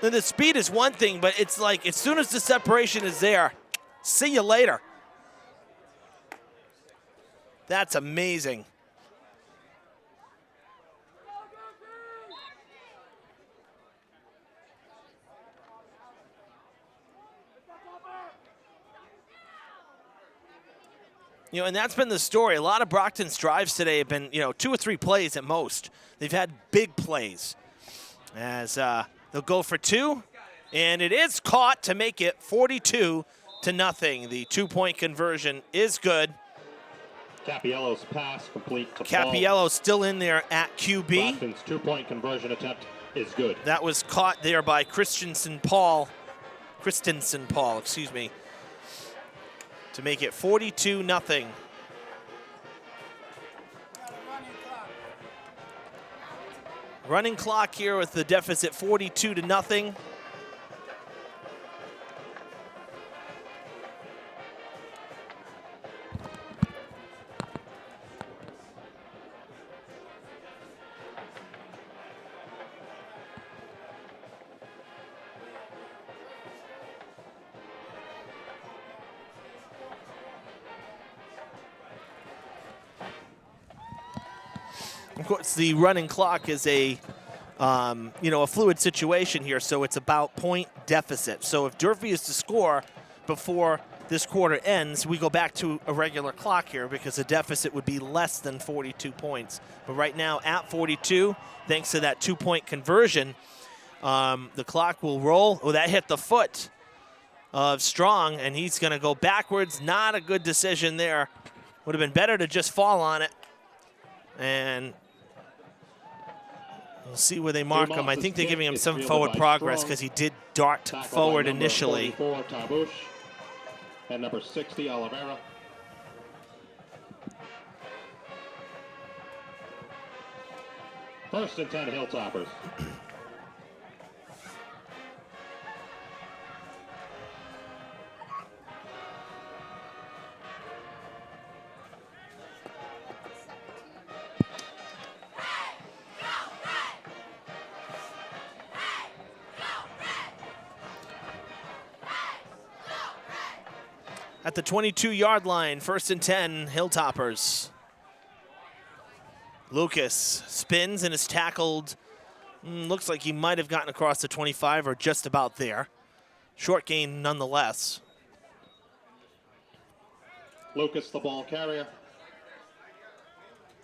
And the speed is one thing, but it's like as soon as the separation is there, see you later. That's amazing. You know, and that's been the story. A lot of Brockton's drives today have been, 2 or 3 plays at most. They've had big plays. As they'll go for 2, and it is caught to make it 42-0. The 2-point conversion is good. Capiello's pass complete to Capiello still in there at QB. Brockton's 2-point conversion attempt is good. That was caught there by Christensen Paul, excuse me, to make it 42-0. Running clock here with the deficit 42-0. Of course, the running clock is a fluid situation here, so it's about point deficit. So if Durfee is to score before this quarter ends, we go back to a regular clock here because the deficit would be less than 42 points. But right now at 42, thanks to that 2-point conversion, the clock will roll. Oh, that hit the foot of Strong, and he's going to go backwards. Not a good decision there. Would have been better to just fall on it. And we'll see where they mark him. I think they're giving him some forward progress because he did dart forward initially. 44, Tabush, and number 60, Oliveira. First and 10, Hilltoppers. At the 22-yard line, 1st and 10, Hilltoppers. Lucas spins and is tackled. Looks like he might have gotten across the 25 or just about there. Short gain nonetheless. Lucas, the ball carrier.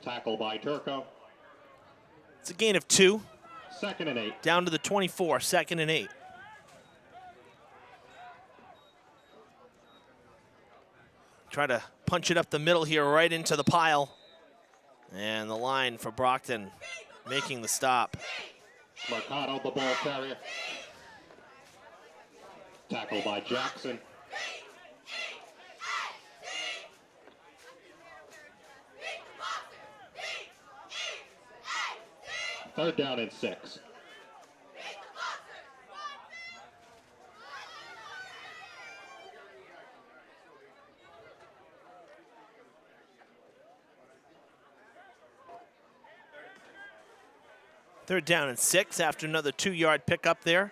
Tackle by Turco. It's a gain of 2. 2nd and 8. Down to the 24, 2nd and 8. Try to punch it up the middle here, right into the pile. And the line for Brockton making the stop. Mercado, the ball carrier. Tackle by Jackson. Third down and 6. Third down and 6 after another 2-yard pickup there.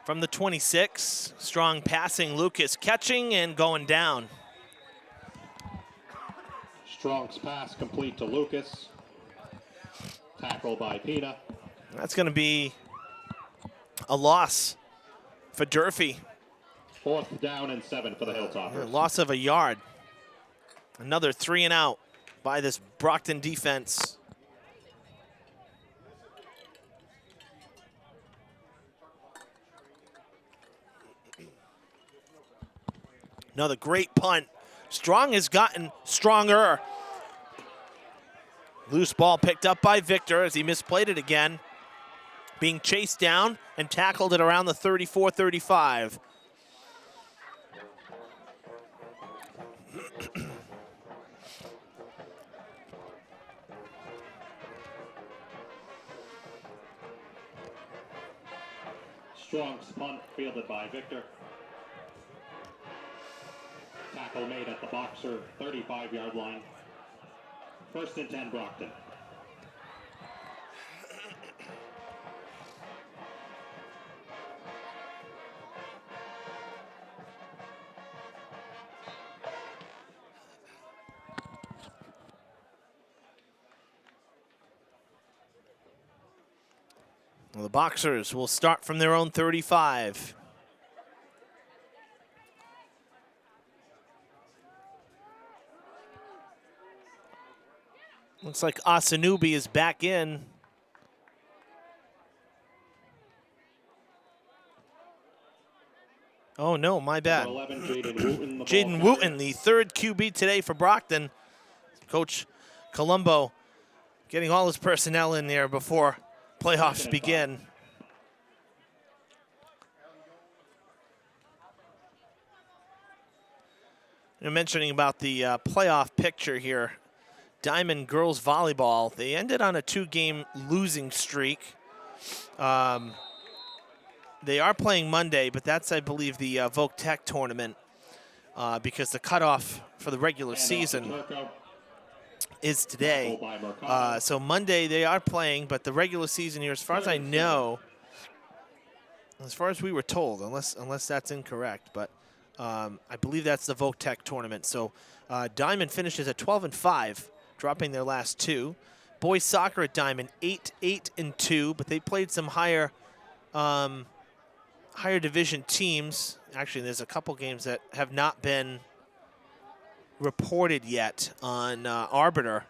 From the 26, Strong passing, Lucas catching and going down. Strong's pass complete to Lucas. Tackle by Pina. That's going to be a loss for Durfee. 4th down and 7 for the Hilltoppers. Loss of a yard. Another 3 and out by this Brockton defense. Another great punt. Strong has gotten stronger. Loose ball picked up by Victor as he misplayed it again. Being chased down and tackled at around the 34-35. Strong's punt fielded by Victor. Tackle made at the Boxer 35-yard line. 1st and 10 Brockton. Well, the Boxers will start from their own 35. Looks like Asanubi is back in. Oh no, my bad. Jaden Wooten, the 3rd QB today for Brockton. Coach Colombo getting all his personnel in there before playoffs begin. You're mentioning about the playoff picture here. Diamond girls volleyball, they ended on a 2-game losing streak. They are playing Monday, but that's, I believe, the Voc Tech tournament because the cutoff for the regular season is today. So Monday they are playing, but the regular season here, as far as I know, as far as we were told, unless that's incorrect, but I believe that's the Voc Tech tournament. So Diamond finishes at 12-5. Dropping their last 2. Boys soccer at Diamond 8-8-2, but they played some higher division teams. Actually, there's a couple games that have not been reported yet on Arbiter.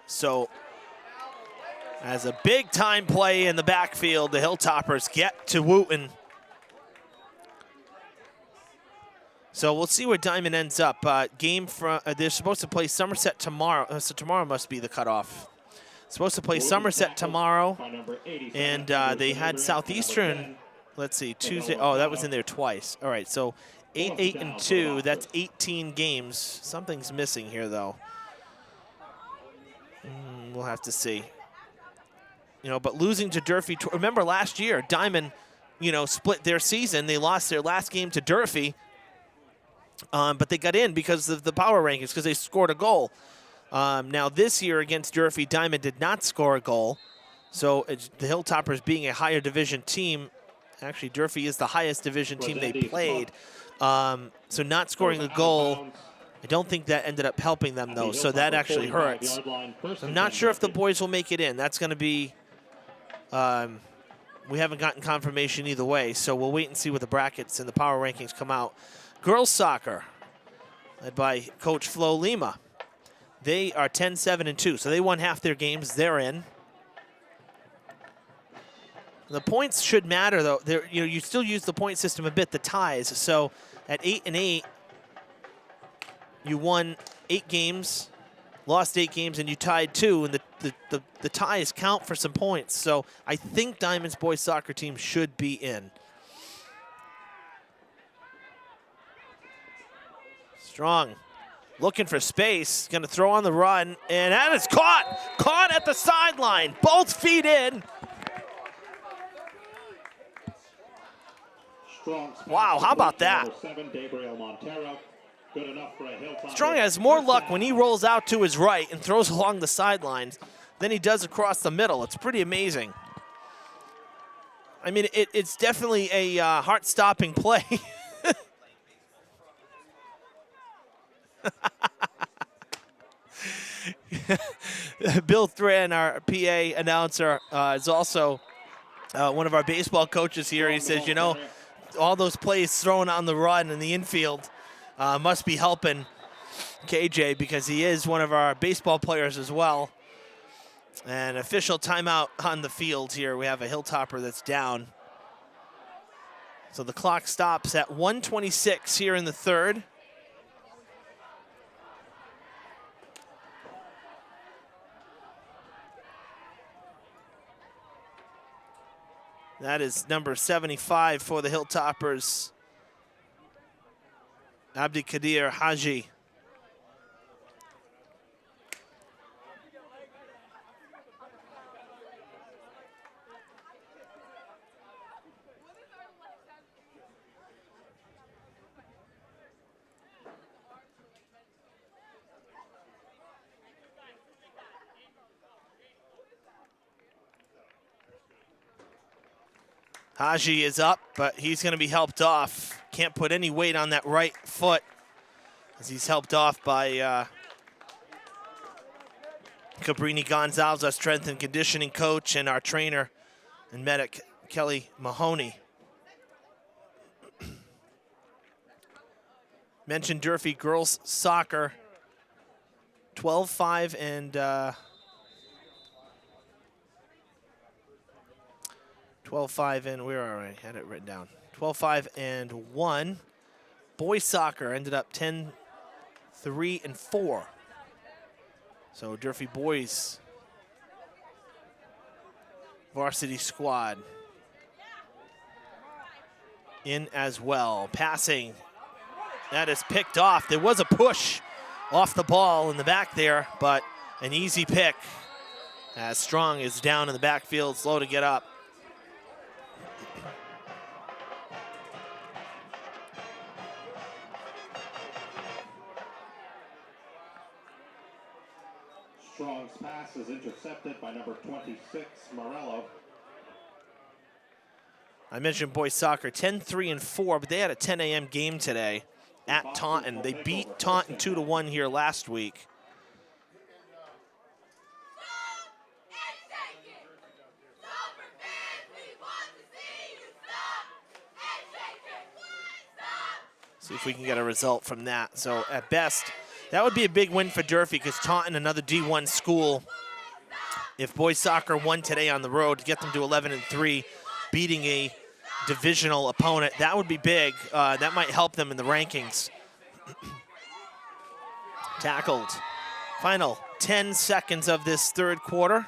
So, as a big time play in the backfield, the Hilltoppers get to Wooten. So we'll see where Diamond ends up. Game from they're supposed to play Somerset tomorrow. So tomorrow must be the cutoff. Supposed to play Somerset tomorrow, and they had Southeastern. Let's see, Tuesday. Oh, that was in there twice. All right, so 8-8-2. That's 18 games. Something's missing here, though. We'll have to see. But losing to Durfee. Remember last year, Diamond, split their season. They lost their last game to Durfee. But they got in because of the power rankings, because they scored a goal. Now this year against Durfee, Diamond did not score a goal. So the Hilltoppers being a higher division team, actually Durfee is the highest division team they played. So not scoring a goal, I don't think that ended up helping them though. So that actually hurts. I'm not sure if the boys will make it in. That's going to be, we haven't gotten confirmation either way. So we'll wait and see what the brackets and the power rankings come out. Girls soccer, led by Coach Flo Lima. They are 10-7-2, so they won half their games. They're in. The points should matter, though. You still use the point system a bit, the ties. So at 8-8, you won 8 games, lost 8 games, and you tied 2, and the ties count for some points. So I think Diamond's boys soccer team should be in. Strong, looking for space, going to throw on the run, and that is caught at the sideline, both feet in. Wow, how about that? Strong has more luck when he rolls out to his right and throws along the sidelines than he does across the middle. It's pretty amazing. I mean, it's definitely a heart-stopping play. Bill Thran, our PA announcer, is also one of our baseball coaches here. He says, you know, all those plays thrown on the run in the infield must be helping KJ because he is one of our baseball players as well. An official timeout on the field here. We have a Hilltopper that's down. So the clock stops at 1:26 here in the third. That is number 75 for the Hilltoppers, Abdikadir Haji. Haji is up, but he's going to be helped off. Can't put any weight on that right foot as he's helped off by Cabrini Gonzalez, our strength and conditioning coach, and our trainer and medic, Kelly Mahoney. Mentioned Durfee girls soccer, 12-5 and 12-5 and where are I? Had it written down. 12-5 and 1. Boys soccer ended up 10-3 and 4. So Durfee boys varsity squad in as well. Passing, that is picked off. There was a push off the ball in the back there, but an easy pick. As Strong is down in the backfield, slow to get up. Strong's pass is intercepted by number 26, Morello. I mentioned boys soccer, 10-3 and 4, but they had a 10 a.m. game today at Taunton. They beat Taunton 2-1 here last week. See if we can get a result from that. So at best, that would be a big win for Durfee because Taunton, another D1 school, if boys soccer won today on the road to get them to 11-3, beating a divisional opponent, that would be big. That might help them in the rankings. Tackled. Final 10 seconds of this third quarter.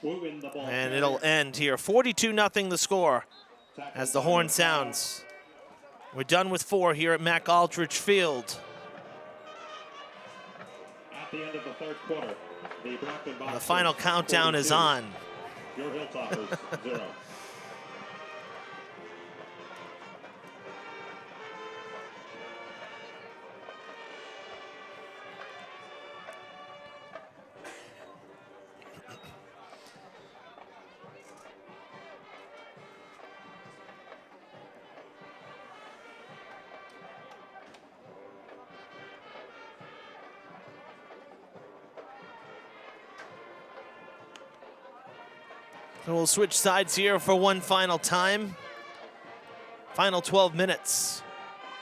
And it'll end here. 42-0 the score as the horn sounds. We're done with 4 here at Mac Aldridge Field. At the end of the third quarter, the Brockton Boxers, The final countdown 42, is on. Your Hilltoppers, 0. So we'll switch sides here for one final time. Final 12 minutes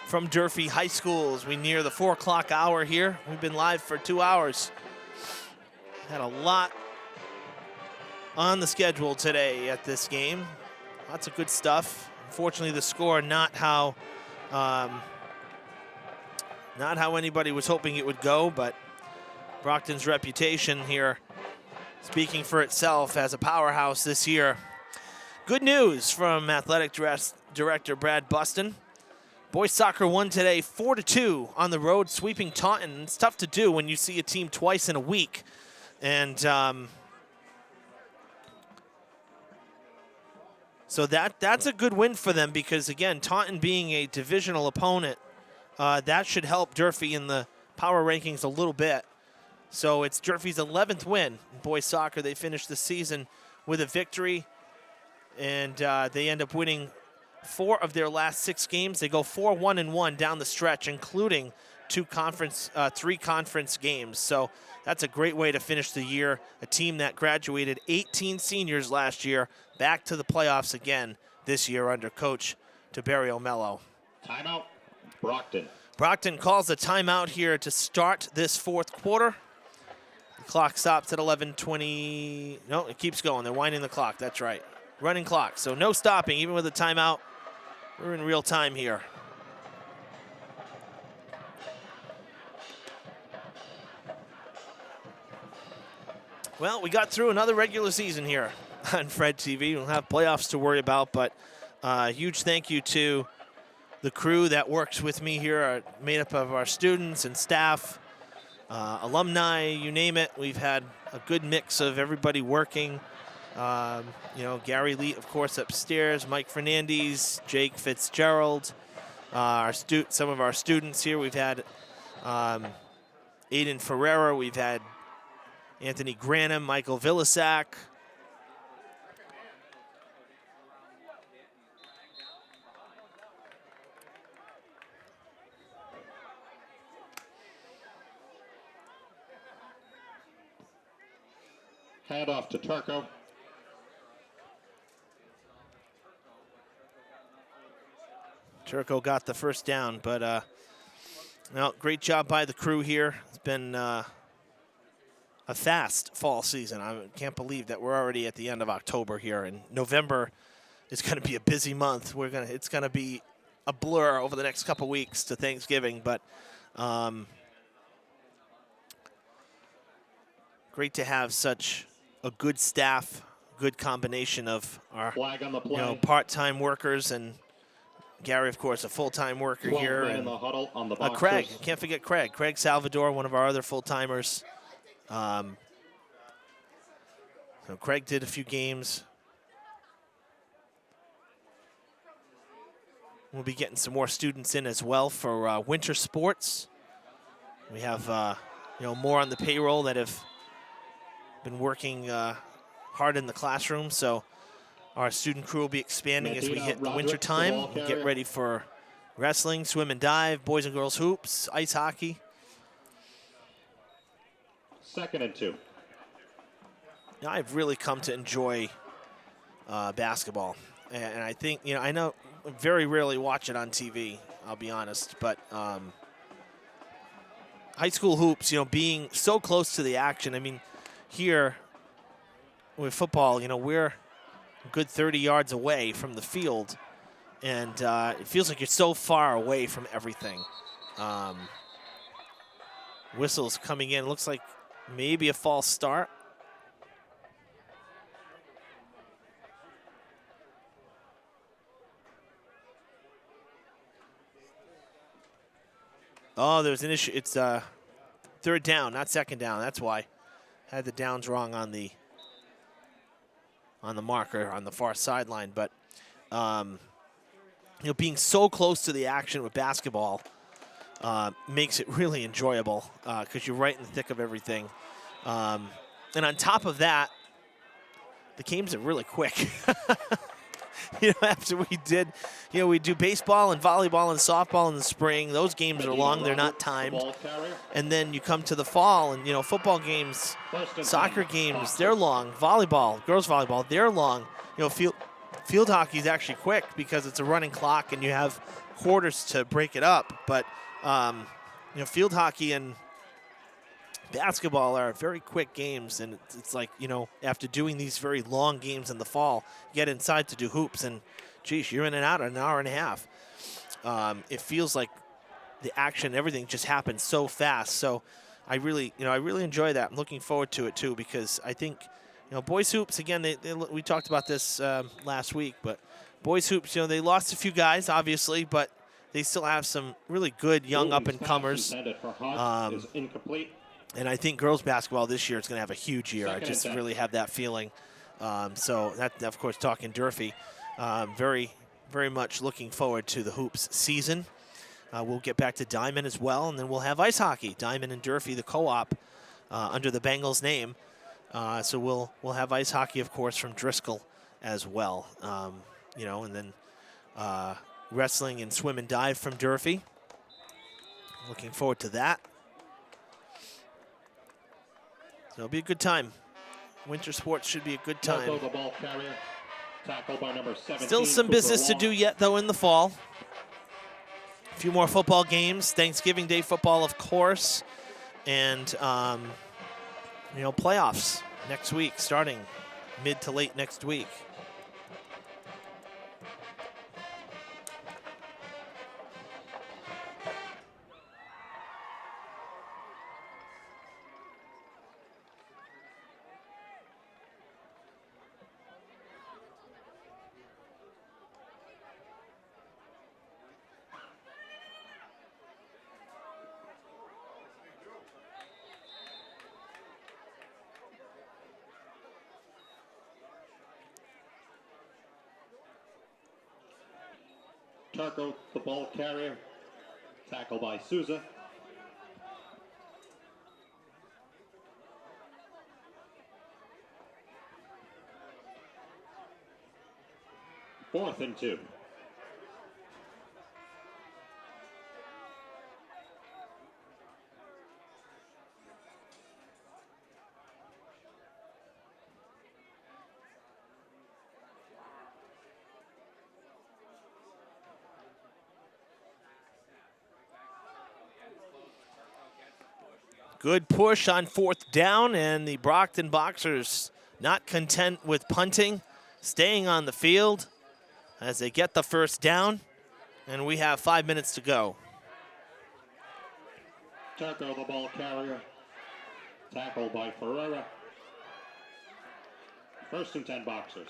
from Durfee High School as we near the 4 o'clock hour here. We've been live for 2 hours. Had a lot on the schedule today at this game. Lots of good stuff. Unfortunately, the score not how anybody was hoping it would go, but Brockton's reputation here speaking for itself as a powerhouse this year. Good news from athletic director Brad Buston. Boys soccer won today 4-2 on the road, sweeping Taunton. It's tough to do when you see a team twice in a week. And so that's a good win for them because, again, Taunton being a divisional opponent, that should help Durfee in the power rankings a little bit. So it's Durfee's 11th win in boys soccer. They finished the season with a victory, and they end up winning 4 of their last 6 games. They go 4-1-1 down the stretch, including three conference games. So that's a great way to finish the year. A team that graduated 18 seniors last year, back to the playoffs again this year under Coach Tiberio Mello. Timeout, Brockton. Brockton calls a timeout here to start this fourth quarter. The clock stops at 11:20. No, it keeps going. They're winding the clock. That's right. Running clock. So no stopping, even with a timeout. We're in real time here. Well, we got through another regular season here on Fred TV. We'll have playoffs to worry about, but huge thank you to the crew that works with me here, made up of our students and staff, alumni, you name it. We've had a good mix of everybody working. Gary Lee, of course, upstairs, Mike Fernandez, Jake Fitzgerald, some of our students here. We've had Aiden Ferreira, we've had Anthony Granum, Michael Villasack. Hand off to Turco. Turco got the first down, but great job by the crew here. It's been a fast fall season. I can't believe that we're already at the end of October here, and November is going to be a busy month. It's going to be a blur over the next couple weeks to Thanksgiving, but great to have such a good staff, good combination of our part-time workers, and Gary, of course, a full-time worker here. And Craig, can't forget Craig. Craig Salvador, one of our other full-timers. So Craig did a few games. We'll be getting some more students in as well for winter sports. We have more on the payroll that have been working hard in the classroom. So our student crew will be expanding as we hit the winter time. We get ready for wrestling, swim and dive, boys and girls hoops, ice hockey. 2nd and 2. I've really come to enjoy basketball. And I think, I know I very rarely watch it on TV, I'll be honest, but high school hoops, being so close to the action. I mean, here with football, we're a good 30 yards away from the field, and it feels like you're so far away from everything. Whistles coming in, looks like maybe a false start. Oh, there's an issue. It's third down, not second down. That's why. Had the downs wrong on the marker on the far sideline. But, being so close to the action with basketball makes it really enjoyable because you're right in the thick of everything. And on top of that, the games are really quick. After we did, we do baseball and volleyball and softball in the spring. Those games are long. They're not timed. And then you come to the fall and, football games, soccer games, they're long. Volleyball, girls volleyball, they're long. Field hockey is actually quick because it's a running clock and you have quarters to break it up. But, field hockey and basketball are very quick games, and it's like, after doing these very long games in the fall, you get inside to do hoops, and geez, you're in and out in an hour and a half. It feels like the action, everything just happens so fast. So I really enjoy that. I'm looking forward to it too, because I think, boys hoops, again, we talked about this last week, but boys hoops, they lost a few guys, obviously, but they still have some really good young up-and-comers. And I think girls basketball this year is going to have a huge year. I just really have that feeling. So that, of course, talking Durfee, very, very much looking forward to the hoops season. We'll get back to Diamond as well, and then we'll have ice hockey. Diamond and Durfee, the co-op, under the Bengals name. So we'll have ice hockey, of course, from Driscoll as well. And then wrestling and swim and dive from Durfee. Looking forward to that. So it'll be a good time. Winter sports should be a good time. The ball carrier. Tackle by number 17, Still some business to do yet, though, in the fall. A few more football games. Thanksgiving Day football, of course. And, playoffs next week, starting mid to late next week. Tarko, the ball carrier. Tackle by Souza. Fourth and 2. Good push on 4th down, and the Brockton Boxers not content with punting, staying on the field as they get the 1st down, and we have 5 minutes to go. Tarko, the ball carrier. Tackle by Ferreira. 1st and 10 Boxers.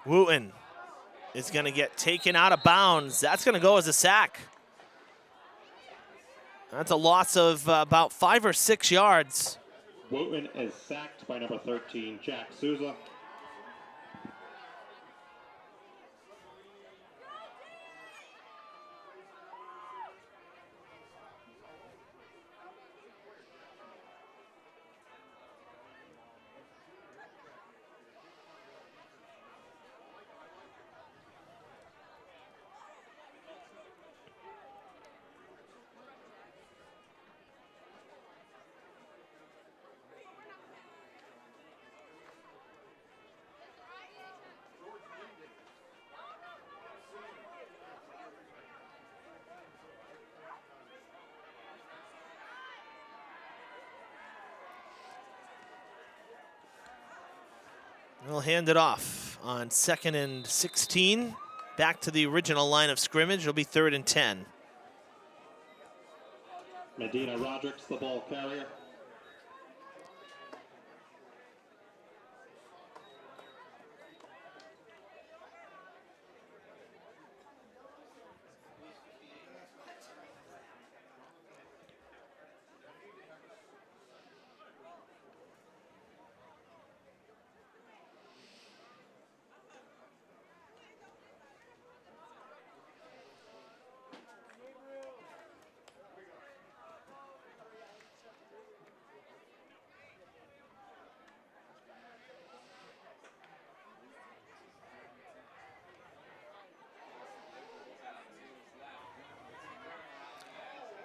Wooten is going to get taken out of bounds. That's going to go as a sack. That's a loss of about 5 or 6 yards. Wooten is sacked by number 13, Jack Souza. We'll hand it off on 2nd and 16. Back to the original line of scrimmage. It'll be 3rd and 10. Medina Rodriguez, the ball carrier.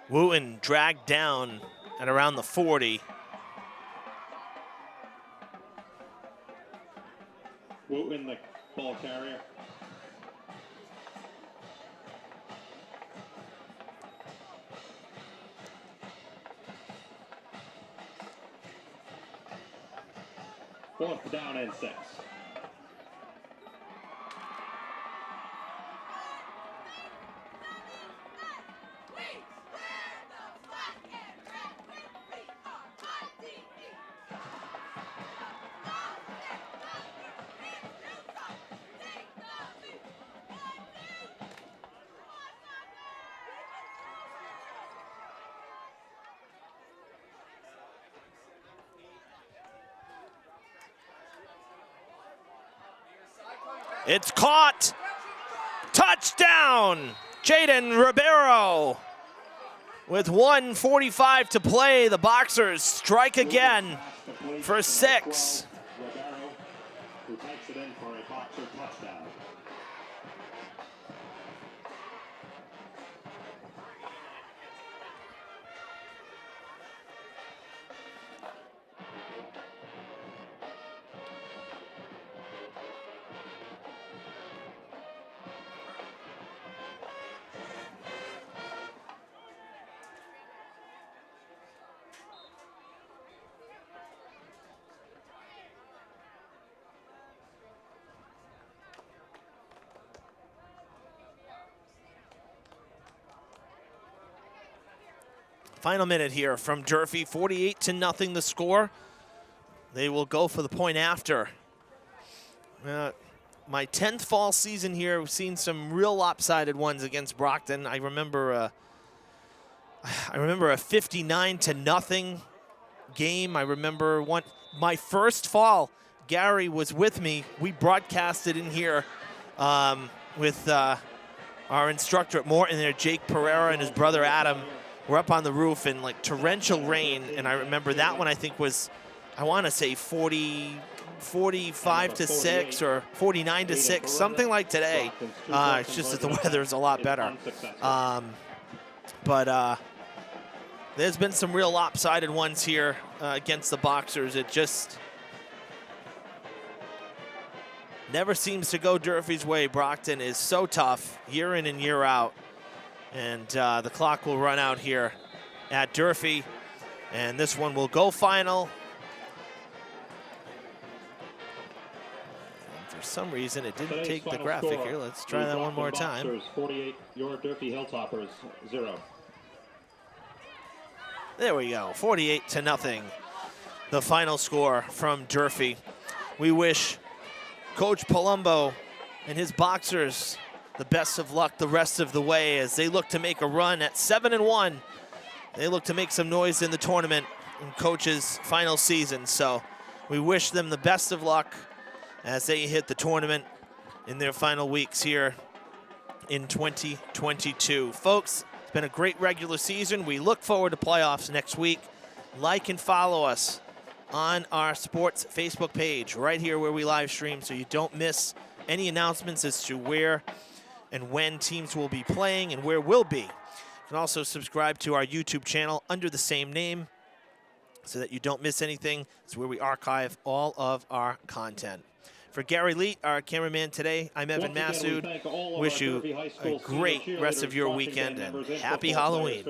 Wooten dragged down at around the 40. Wooten, the ball carrier. Fourth down and 6. It's caught. Touchdown, Jaden Ribeiro. With 1:45 to play, the Boxers strike again for 6. Who takes it in for a Boxer touchdown. Final minute here from Durfee, 48-0 the score. They will go for the point after. My 10th fall season here, we've seen some real lopsided ones against Brockton. I remember a 59-0 game. I remember my first fall. Gary was with me. We broadcasted in here with our instructor at Morton there, Jake Pereira, and his brother Adam. We're up on the roof in like torrential rain, and I remember that one I think was, I want to say 45-6 or 49-6, something like today. It's just that the weather's a lot better. But there's been some real lopsided ones here against the Boxers. It just never seems to go Durfee's way. Brockton is so tough year in and year out. And the clock will run out here at Durfee. And this one will go final. And for some reason, it didn't take the graphic here. Let's try that one more time. Boxers 48, your Durfee Hilltoppers 0. There we go, 48-0. The final score from Durfee. We wish Coach Palumbo and his Boxers the best of luck the rest of the way as they look to make a run at 7-1. They look to make some noise in the tournament in Coach's final season. So we wish them the best of luck as they hit the tournament in their final weeks here in 2022. Folks, it's been a great regular season. We look forward to playoffs next week. Like and follow us on our sports Facebook page right here where we live stream so you don't miss any announcements as to where and when teams will be playing and where we'll be. You can also subscribe to our YouTube channel under the same name so that you don't miss anything. It's where we archive all of our content. For Gary Leet, our cameraman today, I'm Evan Massoud. Wish you a great rest of your weekend and happy Halloween.